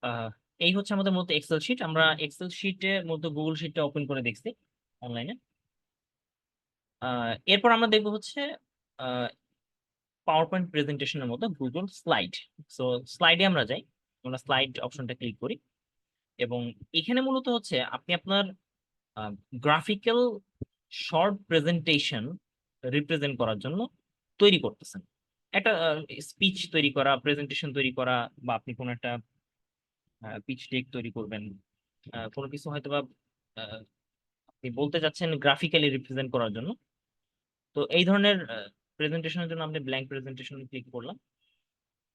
Speaker 1: আহ, এই হচ্ছে আমাদের মধ্যে এক্সেল শিট। আমরা এক্সেল শিটের মধ্যে গুগল শিটটা ওপেন করে দেখছি অনলাইনে। এরপর আমরা দেখবো হচ্ছে পাওয়ার পয়েন্ট প্রেজেন্টেশনের মতো গুগল স্লাইড। সো স্লাইডে আমরা যাই, আমরা স্লাইড অপশনটা ক্লিক করি, এবং এখানে মূলত হচ্ছে আপনি আপনার গ্রাফিক্যাল শর্ট প্রেজেন্টেশন রিপ্রেজেন্ট করার জন্য তৈরি করতেছেন। একটা স্পিচ তৈরি করা, প্রেজেন্টেশন তৈরি করা, বা আপনি কোনো একটা পিচ ডেক তৈরি করবেন, কোনো কিছু হয়তো বা আহ, আপনি বলতে চাচ্ছেন গ্রাফিক্যালি রিপ্রেজেন্ট করার জন্য। তো এই ধরনের প্রেজেন্টেশনের জন্য আপনি ব্ল্যাঙ্ক প্রেজেন্টেশন ক্লিক করলাম।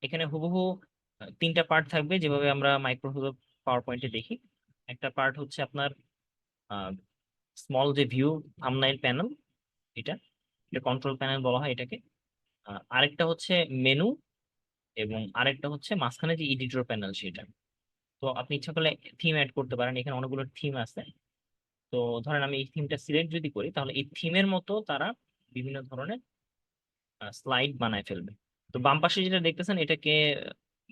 Speaker 1: এখানে হুবহু তিনটা পার্ট থাকবে, যেভাবে আমরা মাইক্রোসফট পাওয়ার পয়েন্টে দেখি। একটা পার্ট হচ্ছে আপনার স্মল যে ভিউ থাম্বনেইল প্যানেল, এটা এটা কন্ট্রোল প্যানেল বলা হয় এটাকে। আরেকটা হচ্ছে মেনু, এবং আরেকটা হচ্ছে মাঝখানে যে এডিটর প্যানেল সেটা। তো আপনি ইচ্ছা করলে থিম অ্যাড করতে পারেন, এখানে অনেকগুলো থিম আছে। তো ধরেন আমি এই থিমটা সিলেক্ট যদি করি, তাহলে এই থিমের মতো তারা বিভিন্ন ধরনের স্লাইড বানায় ফেলবে। তো বাম পাশে যেটা দেখতেছেন এটাকে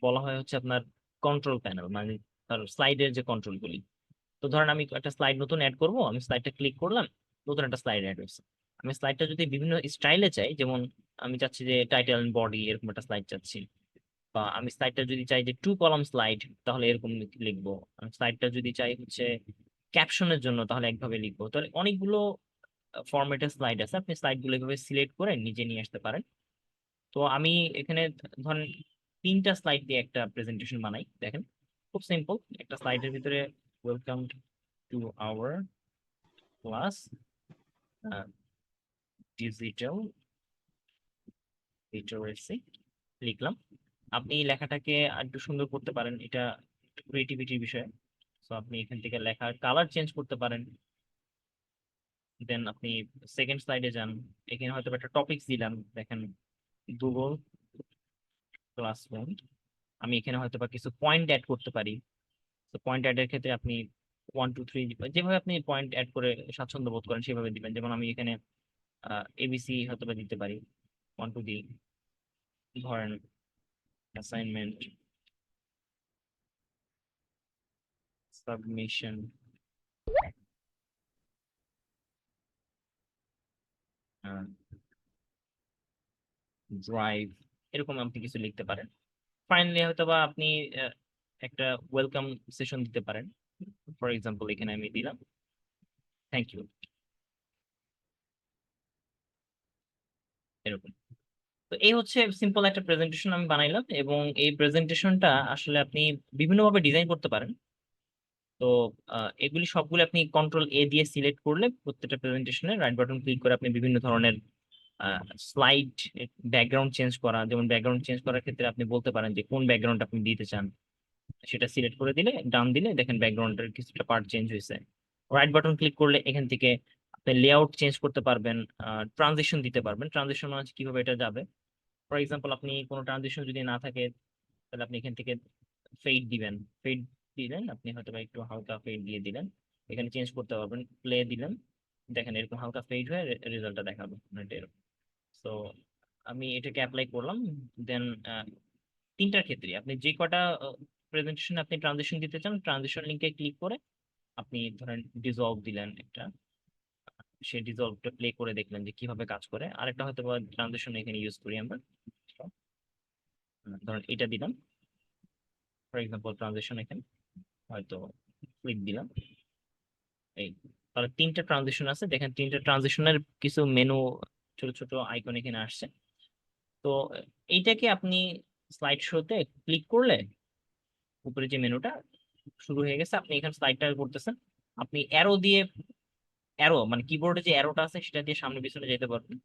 Speaker 1: বলা হয় হচ্ছে আপনার কন্ট্রোল প্যানেল, মানে তার স্লাইডের যে কন্ট্রোলগুলি। তো ধরেন আমি একটা স্লাইড নতুন অ্যাড করব, আমি স্লাইডটা ক্লিক করলাম, নতুন একটা স্লাইড অ্যাড হয়েছে। আমি স্লাইডটা যদি বিভিন্ন স্টাইলে চাই, যেমন আমি চাচ্ছি যে টাইটেল এন্ড বডি এরকম একটা স্লাইড চাচ্ছি, বা আমি স্লাইডটা যদি চাই যে 2 কলাম স্লাইড, তাহলে এরকম লিখবো। আমি স্লাইডটা যদি চাই হচ্ছে ক্যাপশনের জন্য, তাহলে একভাবে লিখবো। তাহলে অনেকগুলো ফরম্যাটের স্লাইড আছে, আপনি স্লাইড গুলো এভাবে সিলেক্ট করে নিজে নিয়ে আসতে পারেন। তো আমি এখানে ধরেন 3টা স্লাইড দিয়ে একটা প্রেজেন্টেশন বানাই, দেখেন খুব সিম্পল। একটা স্লাইডের ভিতরে welcome to our class digital literacy লিখলাম। আপনি এই লেখাটাকে আর একটু সুন্দর করতে পারেন, এটা ক্রিয়েটিভিটির বিষয়। তো আপনি এখান থেকে লেখার কালার চেঞ্জ করতে পারেন। দেন আপনি সেকেন্ড স্লাইডে যান, এখানে হয়তো একটা টপিকস দিলাম, দেখেন গুগল ক্লাসরুম। আমি এখানে হয়তো বা কিছু পয়েন্ট অ্যাড করতে পারি। তো পয়েন্ট অ্যাড এর ক্ষেত্রে আপনি 1 2 3 যেভাবে আপনি পয়েন্ট অ্যাড করে স্বাচ্ছন্দ্য বোধ করেন সেভাবে দিবেন। যেমন আমি এখানে এবিসি হয়তো বা দিতে পারি, 1 2 দিই। ধরেন অ্যাসাইনমেন্ট, সাবমিশন, ড্রাইভ, এরকম আপনি কিছু লিখতে পারেন। ফাইনালি হয়তো বা আপনি আহ, একটা ওয়েলকাম সেশন দিতে পারেন। ফর এক্সাম্পল এখানে আমি দিলাম থ্যাংক ইউ, এরকম। তো এই হচ্ছে সিম্পল একটা প্রেজেন্টেশন আমি বানাইলাম, এবং এই প্রেজেন্টেশনটা আসলে আপনি বিভিন্নভাবে ডিজাইন করতে পারেন। তো এগুলি সবগুলো আপনি কন্ট্রোল A দিয়ে সিলেক্ট করলে প্রত্যেকটা প্রেজেন্টেশনে রাইট বাটন ক্লিক করে আপনি বিভিন্ন ধরনের স্লাইড ব্যাকগ্রাউন্ড চেঞ্জ করা, যেমন ব্যাকগ্রাউন্ড চেঞ্জ করার ক্ষেত্রে আপনি বলতে পারেন যে কোন ব্যাকগ্রাউন্ড আপনি দিতে চান। সেটা সিলেক্ট করে দিলে, ডান দিলে দেখেন ব্যাকগ্রাউন্ডের কিছুটা পার্ট চেঞ্জ হয়েছে। রাইট বাটন ক্লিক করলে এখান থেকে আপনি লেআউট চেঞ্জ করতে পারবেন, ট্রানজিশন দিতে পারবেন। ট্রানজিশন মানে হচ্ছে কিভাবে এটা যাবে। ফর এক্সাম্পল আপনি কোনো ট্রানজিশন যদি না থাকে, তাহলে আপনি এখান থেকে ফেড দিবেন। ফেড দিলেন, আপনি হয়তো বা একটু হালকা ফেড দিয়ে দিলেন, এখানে চেঞ্জ করতে পারবেন। প্লে দিলেন, দেখেন এরকম হালকা ফেড হয়ে রেজাল্টটা দেখাবে এটা এরকম। তো আমি এটাকে অ্যাপ্লাই করলাম। দেন 3টার ক্ষেত্রে আপনি যে কটা প্রেজেন্টেশন আপনি ট্রানজিশন দিতে চান, ট্রানজিশন লিঙ্কে ক্লিক করে আপনি ধরেন ডিজলভ দিলেন একটা, সেই ডিজলভটা প্লে করে দেখলেন যে কিভাবে কাজ করে। আরেকটা হয়তো বা ট্রানজিশন এখানে ইউজ করি আমরা, ধরেন এটা দিলাম। ফর এক্সাম্পল ট্রানজিশন এখানে হয়তো ক্লিক দিলাম, এই। তাহলে 3টা ট্রানজিশন আছে, দেখেন 3টা ট্রানজিশনের কিছু মেনু, ছোট ছোট আইকন এখানে আসছে। তো এইটাকে আপনি স্লাইড শোতে ক্লিক করলে উপরে যে মেনুটা শুরু হয়ে গেছে, আপনি এখানে স্লাইডটা করতেছেন, আপনি অ্যারো দিয়ে, অ্যারো মানে কিবোর্ডে যে অ্যারোটা আছে সেটা দিয়ে সামনে পিছনে যেতে পারবেন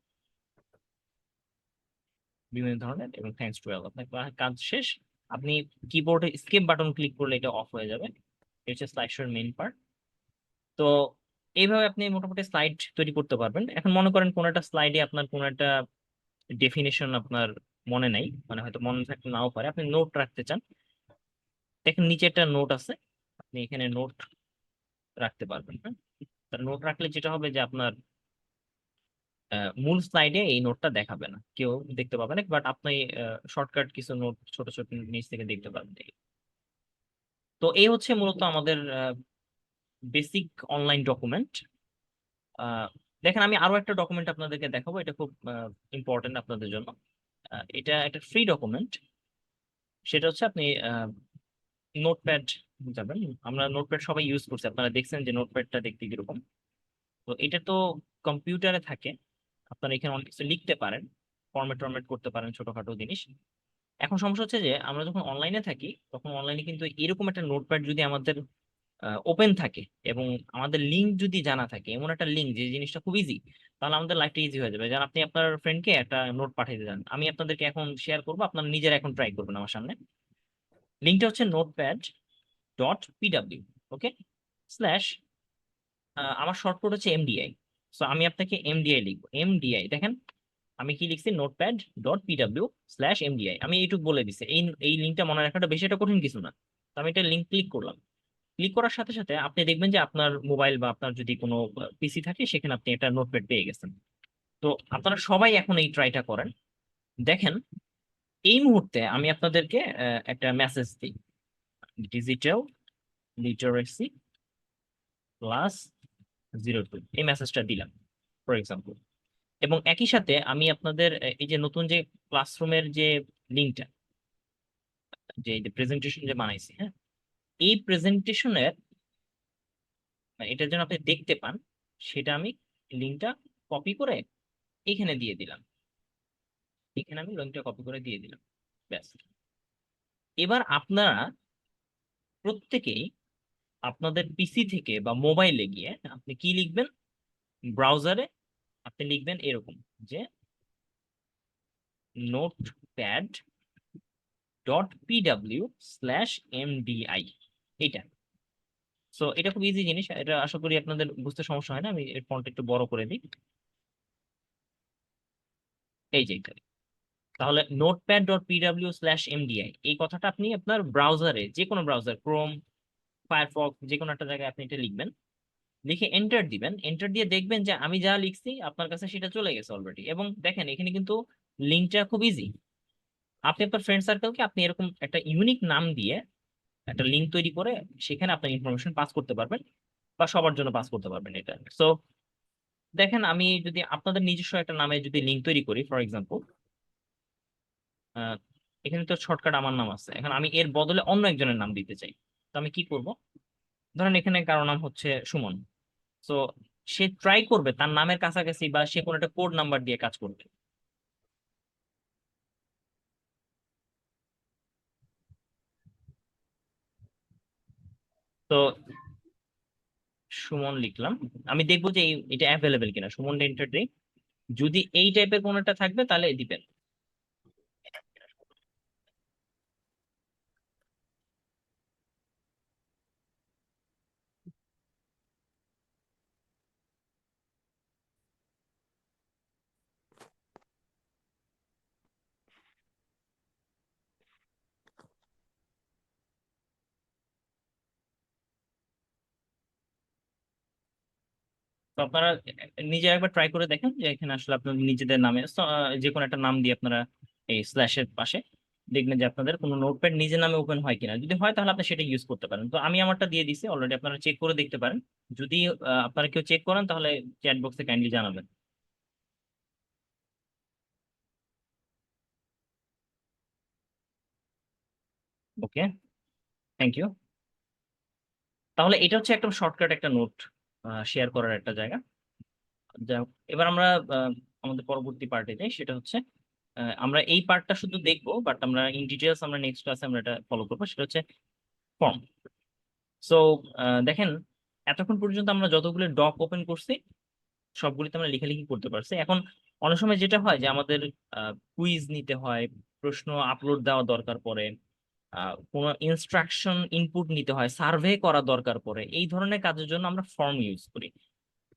Speaker 1: বিভিন্ন ধরনের। এবং থ্যাঙ্কস টু অল, আপনার কাজ শেষ। আপনি কিবোর্ডে স্কেপ বাটন ক্লিক করলে এটা অফ হয়ে যাবে। এটা হচ্ছে স্লাইড শোর মেইন পার্ট। তো এইভাবে আপনি মোটামুটি স্লাইড তৈরি করতে পারবেন। এখন মনে করেন কোন একটা স্লাইডে আপনার কোন একটা ডেফিনেশন আপনার মনে নাই, মানে হয়তো মনে থাকতে নাও পারে, আপনি নোট রাখতে চান, দেখেন নিচে একটা নোট আছে, আপনি এখানে নোট রাখতে পারবেন। হ্যাঁ, নোট রাখলে যেটা হবে যে আপনার মূল স্লাইডে এই নোটটা দেখাবে না, কেউ দেখতে পাবে না, বাট আপনি শর্টকাট কিছু নোট ছোট ছোট নিচ থেকে দেখতে পারবেন। তো এই হচ্ছে মূলত আমাদের বেসিক অনলাইন ডকুমেন্ট। দেখেন আমি আরো একটা ডকুমেন্ট আপনাদেরকে দেখাবো, এটা খুব ইম্পর্টেন্ট আপনাদের জন্য। এটা একটা ফ্রি ডকুমেন্ট, সেটা হচ্ছে আপনি নোটপ্যাড যাবেন। আমরা নোটপ্যাড সবাই ইউজ করছি, আপনারা দেখছেন যে নোটপ্যাডটা দেখতে কিরকম। তো এটা তো কম্পিউটারে থাকে, আপনারা এখানে অনেক কিছু লিখতে পারেন, ফরম্যাট টরম্যাট করতে পারেন ছোটখাটো জিনিস। এখন সমস্যা হচ্ছে যে আমরা যখন অনলাইনে থাকি তখন অনলাইনে কিন্তু এরকম একটা নোটপ্যাড যদি আমাদের ওপেন থাকে এবং আমাদের লিঙ্ক যদি জানা থাকে, এমন একটা লিঙ্ক যে জিনিসটা খুব ইজি, তাহলে আমাদের লাইফটা ইজি হয়ে যাবে। যেন আপনি আপনার ফ্রেন্ডকে একটা নোট পাঠিয়ে দেন, আমি আপনাদেরকে এখন শেয়ার করবো, আপনারা নিজেরা এখন ট্রাই করবেন আমার সামনে। লিঙ্কটা হচ্ছে notepad.pw, ওকে, স্ল্যাশ আমার শর্ট কোড হচ্ছে এমডিআই। সো আমি আপনাকে এমডিআই লিখবো, এমডিআই দেখেন আমি কি লিখছি, notepad.pw/mdi। আমি এইটুকু বলে দিচ্ছি, এই এই লিঙ্কটা মনে রাখাটা বেশি একটা কঠিন কিছু না। তো আমি এটা লিঙ্ক ক্লিক করলাম। ক্লিক করার সাথে সাথে আপনি দেখবেন যে আপনার মোবাইল বা আপনার যদি কোনো পিসি থাকে সেখানে আপনি একটা নোটপ্যাড পেয়ে গেছেন। তো আপনারা সবাই এখন এই ট্রাইটা করেন। দেখেন এই মুহূর্তে আমি আপনাদেরকে একটা মেসেজ দিই, ডিজিটাল লিটারেসি +02, এই মেসেজটা দিলাম ফর এক্সাম্পল। এবং একই সাথে আমি আপনাদের এই যে নতুন যে ক্লাসরুমের যে লিঙ্কটা, যে প্রেজেন্টেশন যে বানাইছি, হ্যাঁ, এই প্রেজেন্টেশনের এটার জন্য আপনি দেখতে পান, সেটা আমি লিঙ্কটা কপি করে এখানে দিয়ে দিলাম, এখানে আমি লিঙ্কটা কপি করে দিয়ে দিলাম, ব্যাস। এবার আপনারা প্রত্যেকেই আপনাদের পিসি থেকে বা মোবাইলে গিয়ে আপনি কি লিখবেন, ব্রাউজারে আপনি লিখবেন এরকম যে notepad.pw/mdi, এটা। সো এটা খুব ইজি জিনিস, এটা আশা করি আপনাদের বুঝতে সমস্যা হয় না। আমি এর ফন্ট একটু বড় করে দিই, এই যে এটা। তাহলে notepad.pw/mdi, এই কথাটা আপনি আপনার ব্রাউজারে, যে কোনো ব্রাউজার, ক্রোম, ফায়ারফক্স, যে কোনো একটা জায়গায় আপনি এটা লিখবেন, লিখে এন্টার দিবেন। এন্টার দিয়ে দেখবেন যে আমি যা লিখছি আপনার কাছে সেটা চলে গেছে অলরেডি। এবং দেখেন এখানে কিন্তু লিঙ্কটা খুব ইজি। আপনি আপনার ফ্রেন্ড সার্কেলকে আপনি এরকম একটা ইউনিক নাম দিয়ে একটা লিঙ্ক তৈরি করে সেখানে আপনার ইনফরমেশন পাস করতে পারবেন, বা সবার জন্য পাস করতে পারবেন এটা। সো দেখেন আমি যদি আপনাদের নিজস্ব একটা নামে যদি লিঙ্ক তৈরি করি, ফর এক্সাম্পল এখানে তো শর্টকাট আমার নাম আছে, এখন আমি এর বদলে অন্য একজনের নাম দিতে চাই, তো আমি কি করব, ধরেন এখানে কারো নাম হচ্ছে সুমন। সো সে ট্রাই করবে তার নামের কাছাকাছি বা সে কোনো একটা কোড নাম্বার দিয়ে কাজ করবে। তো সুমন লিখলাম, আমি দেখবো যে এটা অ্যাভেলেবেল কিনা, সুমন এন্টার দিই, যদি এই টাইপের কোনোটা থাকবে তাহলে দিবেন। তো আপনারা নিজে একবার ট্রাই করে দেখেন যে এখানে আসলে আপনার নিজেদের নামে যে কোনো একটা নাম দিয়ে আপনারা এই স্ল্যাশের পাশে দেখবেন যে আপনাদের কোনো নোটপ্যাড নিজের নামে ওপেন হয় কিনা, যদি হয় তাহলে আপনি সেটা ইউজ করতে পারেন। তো আমি আমারটা দিয়ে দিছি অলরেডি, আপনারা চেক করে দেখতে পারেন। যদি আপনারা কেউ চেক করেন তাহলে চ্যাট বক্সে কাইন্ডলি জানাবেন। ওকে, থ্যাংক ইউ। তাহলে এটা হচ্ছে একটা শর্টকাট একটা নোট শেয়ার করার একটা জায়গা। যাই হোক, এবার আমরা আমাদের পরবর্তী পার্টে যাই, সেটা হচ্ছে আমরা এই পার্টটা শুধু দেখবো, বাট আমরা ইন ডিটেলস আমরা নেক্সট ক্লাসে আমরা এটা ফলো করবো, সেটা হচ্ছে ফর্ম। সো দেখেন এতক্ষণ পর্যন্ত আমরা যতগুলো ডক ওপেন করছি সবগুলিতে আমরা লেখালেখি করতে পারছি। এখন অনেক সময় যেটা হয় যে আমাদের কুইজ নিতে হয়, প্রশ্ন আপলোড দেওয়া দরকার পড়ে, কোনো ইনস্ট্রাকশন ইনপুট নিতে হয়, সার্ভে করা দরকার পড়ে, এই ধরনের কাজের জন্য আমরা ফর্ম ইউজ করি।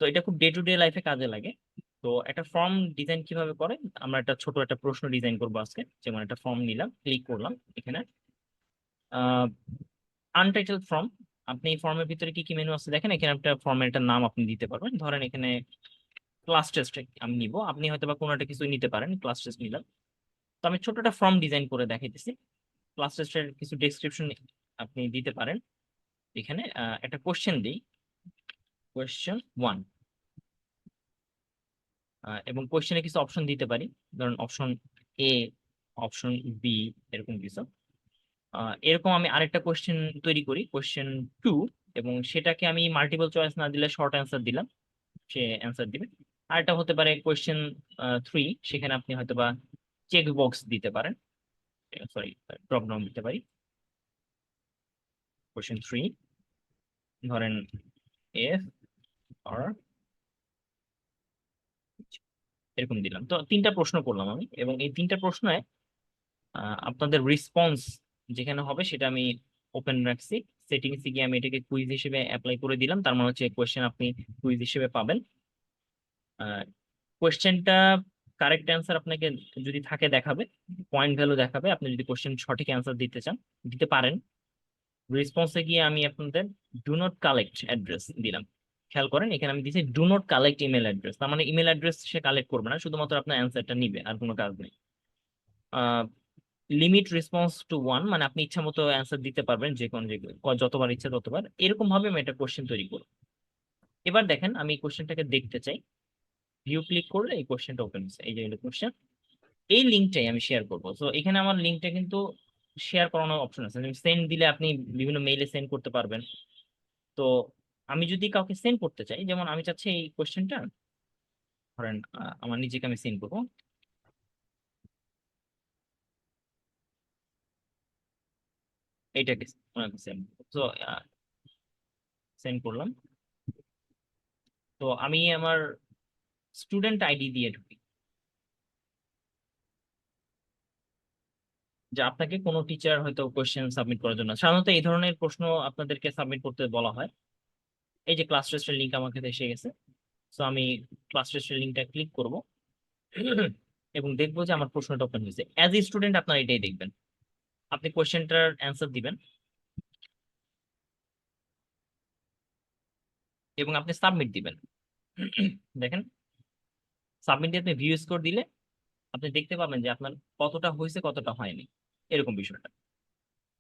Speaker 1: তো এটা খুব ডে টু ডে লাইফে কাজে লাগে। তো একটা ফর্ম ডিজাইন কিভাবে করে, আমরা একটা ছোট একটা প্রশ্ন ডিজাইন করবো আজকে। যেমন একটা ফর্ম নিলাম, ক্লিক করলাম এখানে আনটাইটেল ফর্ম। আপনি এই ফর্মের ভিতরে কি কি মেনু আছে দেখেন, এখানে একটা ফর্মের একটা নাম আপনি দিতে পারবেন। ধরেন এখানে ক্লাস টেস্ট আমি নিব, আপনি হয়তো বা কোনো একটা কিছু নিতে পারেন, ক্লাস টেস্ট নিলাম। তো আমি ছোট একটা ফর্ম ডিজাইন করে দেখাইতেছি। ক্লাস টেস্টের কিছু ডেসক্রিপশন আপনি দিতে পারেন। এখানে একটা কোশ্চেন দিই, কোয়েশ্চেন 1, এবং কোয়েশ্চেনে কিছু অপশন দিতে পারি, ধরুন অপশন এ, অপশন বি, এরকম কিছু। এরকম আমি আরেকটা কোয়েশ্চেন তৈরি করি, কোয়েশ্চেন 2, এবং সেটাকে আমি মাল্টিপল চয়েস না দিলে শর্ট অ্যান্সার দিলাম, সে অ্যান্সার দিবে। আরেকটা হতে পারে কোয়েশ্চেন 3, সেখানে আপনি হয়তো বা চেক বক্স দিতে পারেন, সরি ড্রপ ডাউন দিতে পারি। কোয়েশ্চেন 3 ধরেন এফ আর এরকম দিলাম। তো 3টা প্রশ্ন করলাম আমি, এবং এই 3টা প্রশ্নে আপনাদের রেসপন্স যেখানে হবে সেটা আমি ওপেন রাখছি। সেটিংসে গিয়ে আমি এটাকে কুইজ হিসেবে অ্যাপ্লাই করে দিলাম, তার মানে হচ্ছে কোয়েশ্চেন আপনি কুইজ হিসেবে পাবেন। কোয়েশ্চেনটা কারেক্ট অ্যান্সার আপনাকে যদি থাকে দেখাবে, পয়েন্ট ভ্যালু দেখাবে। আপনি যদি কোয়েশ্চেন সঠিক অ্যান্সার দিতে চান, দিতে পারেন। রেসপন্সে গিয়ে আমি আপনাদের ডু নট কালেক্ট অ্যাড্রেস দিলাম। খেয়াল করেন এখানে আমি দিচ্ছি do not collect email address, তার মানে ইমেল অ্যাড্রেস সে কালেক্ট করবে না, শুধুমাত্র আপনার অ্যান্সারটা নিবে, আর কোনো কাজ নেই। লিমিট রেসপন্স টু 1, মানে আপনি ইচ্ছা মতো অ্যান্সার দিতে পারবেন, যে কোনো যতবার ইচ্ছা ততবার। এরকম ভাবে আমি একটা কোশ্চেন তৈরি করব। এবার দেখেন আমি কোশ্চেনটাকে দেখতে চাই, ভিউ ক্লিক করলে এই কোশ্চেনটা ওপেন হচ্ছে, এই যে কোশ্চেন। এই লিঙ্কটাই আমি শেয়ার করব। তো এখানে আমার লিঙ্কটা কিন্তু শেয়ার করানোর অপশন আছে, সেন্ড দিলে আপনি বিভিন্ন মেইলে সেন্ড করতে পারবেন। তো আমি যদি কাউকে সেন্ড করতে চাই, যেমন আমি চাচ্ছি এই কোশ্চেনটা ধরেন আমার নিজেকে আমি সেন্ড করবো, এইটাকে সেন্ড। তো সেন্ড করলাম। তো আমি আমার স্টুডেন্ট আইডি দিয়ে ঢুকি, যে আপনাকে কোনো টিচার হয়তো কোশ্চেন সাবমিট করার জন্য, সাধারণত এই ধরনের প্রশ্ন আপনাদেরকে সাবমিট করতে বলা হয়। এই যে ক্লাস টেস্টের লিঙ্ক আমার কাছে এসে গেছে। তো আমি ক্লাস টেস্টের লিঙ্কটা ক্লিক করব এবং দেখবো যে আমার প্রশ্নটা ওপেন হয়েছে। অ্যাজ এ স্টুডেন্ট আপনার এটাই দেখবেন, আপনি কোশ্চেনটার অ্যান্সার দিবেন এবং আপনি সাবমিট দিবেন। দেখেন সাবমিট দিয়ে আপনি ভিউ স্কোর দিলে আপনি দেখতে পাবেন যে আপনার কতটা হয়েছে কতটা হয়নি, এরকম বিষয়টা।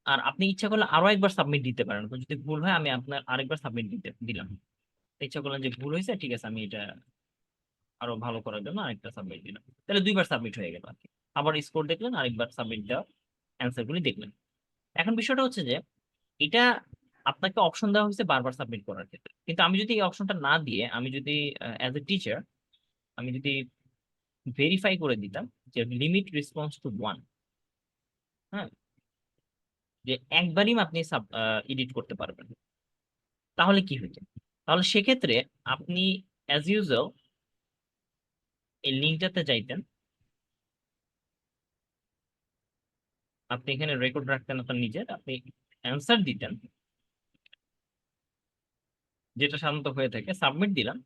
Speaker 1: আর আপনি ইচ্ছা করলে আরো একবার সাবমিট দিতে পারেন, তো যদি ভুল হয় আমি আপনার আরেকবার সাবমিট দিতে দিলাম। ইচ্ছা করলেন যে ভুল হয়েছে, ঠিক আছে আমি এটা আরো ভালো করার জন্য আরেকটা সাবমিট দিলাম, তাহলে 2বার সাবমিট হয়ে গেল আর কি। আবার স্কোর দেখলেন, আরেকবার সাবমিট দেওয়া, অ্যান্সার গুলি দেখলেন। এখন বিষয়টা হচ্ছে যে এটা আপনাকে অপশন দেওয়া হয়েছে বারবার সাবমিট করার ক্ষেত্রে, কিন্তু আমি যদি এই অপশনটা না দিয়ে, আমি যদি অ্যাজ এ টিচার আমি যদি ভেরিফাই করে দিতাম যে লিমিট রেসপন্স টু 1, হ্যাঁ, যে একবারই আপনি এডিট করতে পারবেন, তাহলে কি হইতো? তাহলে সেক্ষেত্রে আপনি অ্যাজ ইউজুয়াল এই লিঙ্কটাতে যাইতেন, আপনি এখানে রেকর্ড রাখতেন আপনার নিজের, আপনি অ্যান্সার দিতেন, যেটা সাধারণত হয়ে থাকে, সাবমিট দিলাম।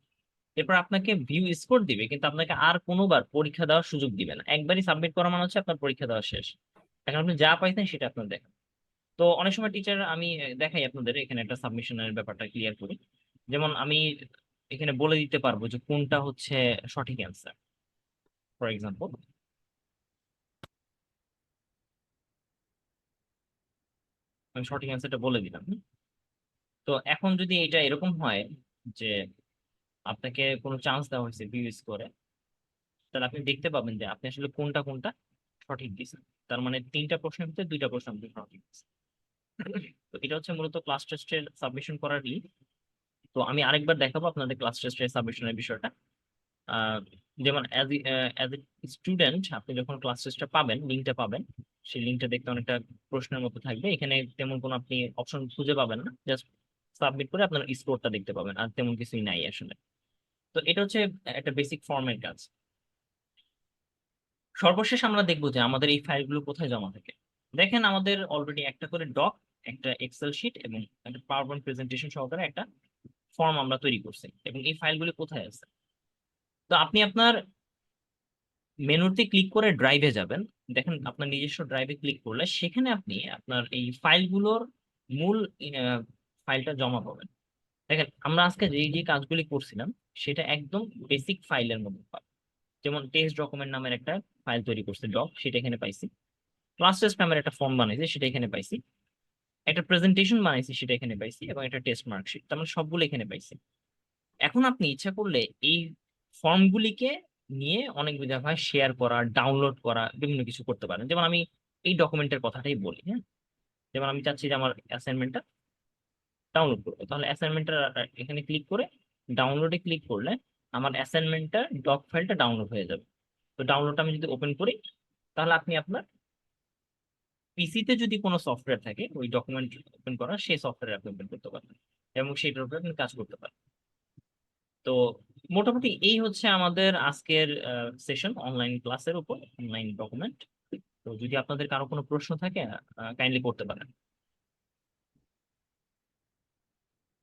Speaker 1: এরপর আপনাকে ভিউ স্কোর দিবে, কিন্তু আপনাকে আর কোনোবার পরীক্ষা দেওয়ার সুযোগ দিবে না। একবারই সাবমিট করা মানে হচ্ছে আপনার পরীক্ষা দেওয়া শেষ। এখন আপনি যা পাইছেন সেটা আপনার দেখেন। তো অনেক সময় টিচার আমি দেখাই আপনাদের, এখানে একটা সাবমিশনের ব্যাপারটা ক্লিয়ার করি। যেমন আমি এখানে বলে দিতে পারবো যে কোনটা হচ্ছে সঠিক অ্যান্সার। ফর এক্সাম্পল আমি সঠিক অ্যান্সারটা বলে দিলাম। তো এখন যদি এটা এরকম হয় যে আপনাকে কোনো চান্স দেওয়া হয়েছে ভিউ স্কোরে, তাহলে আপনি দেখতে পাবেন যে আপনি আসলে কোনটা কোনটা সঠিক দিয়েছেন। তার মানে 3টা প্রশ্নের ভিতরে 2টা প্রশ্ন আপনি সঠিক দিয়েছেন। তো এটা হচ্ছে মূলত ক্লাস টেস্টের সাবমিশন করার তো আমি আরেকবার দেখাবো আপনাদের ক্লাস টেস্টের সাবমিশনের বিষয়টা। আহ, যেমন অ্যাজ এ স্টুডেন্ট আপনি যখন ক্লাস টেস্টটা পাবেন, লিঙ্কটা পাবেন, সেই লিঙ্কটা দেখতে অনেকটা প্রশ্নের মতো থাকবে। এখানে তেমন কোনো আপনি অপশন খুঁজে পাবেন না, জাস্ট সাবমিট করে আপনার স্কোরটা দেখতে পাবেন, আর তেমন কিছুই নাই আসলে। তো এটা হচ্ছে একটা বেসিক ফর্মের কাজ। সর্বশেষ আমরা দেখবো যে আমাদের এই ফাইলগুলো কোথায় জমা থাকে। দেখেন আমাদের অলরেডি একটা করে ডক, একটা এক্সেল শিট এবং একটা পাওয়ার পয়েন্ট প্রেজেন্টেশন সহকারে একটা ফর্ম আমরা তৈরি করছি এবং এই ফাইলগুলি কোথায় আছে। তো আপনি আপনার মেনুতে ক্লিক করে ড্রাইভে যাবেন, দেখেন আপনার নিজস্ব ড্রাইভে ক্লিক করলে সেখানে আপনি আপনার এই ফাইলগুলোর মূল ফাইলটা জমা পাবেন। দেখেন আমরা আজকে যে যে কাজগুলি করছিলাম সেটা একদম বেসিক ফাইলের মধ্যে পাবেন। যেমন টেক্সট ডকুমেন্ট নামের একটা ফাইল তৈরি করছে ডক, সেটা এখানে পাইছি। ক্লাস টেস্ট নামের একটা ফর্ম বানাইছি, সেটা এখানে পাইছি। একটা প্রেজেন্টেশন বানাইছি, সেটা এখানে পাইছি, এবং একটা টেস্ট মার্কশিট, তার মানে সবগুলো এখানে পাইছি। এখন আপনি ইচ্ছা করলে এই ফর্মগুলিকে নিয়ে অনেক ভাবে শেয়ার করা, ডাউনলোড করা, বিভিন্ন কিছু করতে পারেন। যেমন আমি এই ডকুমেন্টের কথাটাই বলি, হ্যাঁ। যেমন আমি চাচ্ছি যে আমার অ্যাসাইনমেন্টটা ডাউনলোড করবো, তাহলে অ্যাসাইনমেন্টটা এখানে ক্লিক করে ডাউনলোডে ক্লিক করলে আমার অ্যাসাইনমেন্টটা ডক ফাইলটা ডাউনলোড হয়ে যাবে। তো ডাউনলোডটা আমি যদি ওপেন করি, তাহলে আপনি আপনার পিসিতে যদি কোনো সফটওয়্যার থাকে ওই ডকুমেন্ট ওপেন করার, সেই সফটওয়্যার আপনি ওপেন করতে পারবেন এবং সেইটার উপরে আপনি কাজ করতে পারবেন। তো মোটামুটি এই হচ্ছে আমাদের আজকের সেশন অনলাইন ক্লাসের উপর, অনলাইন ডকুমেন্ট। তো যদি আপনাদের কারো কোনো প্রশ্ন থাকে কাইন্ডলি করতে পারেন।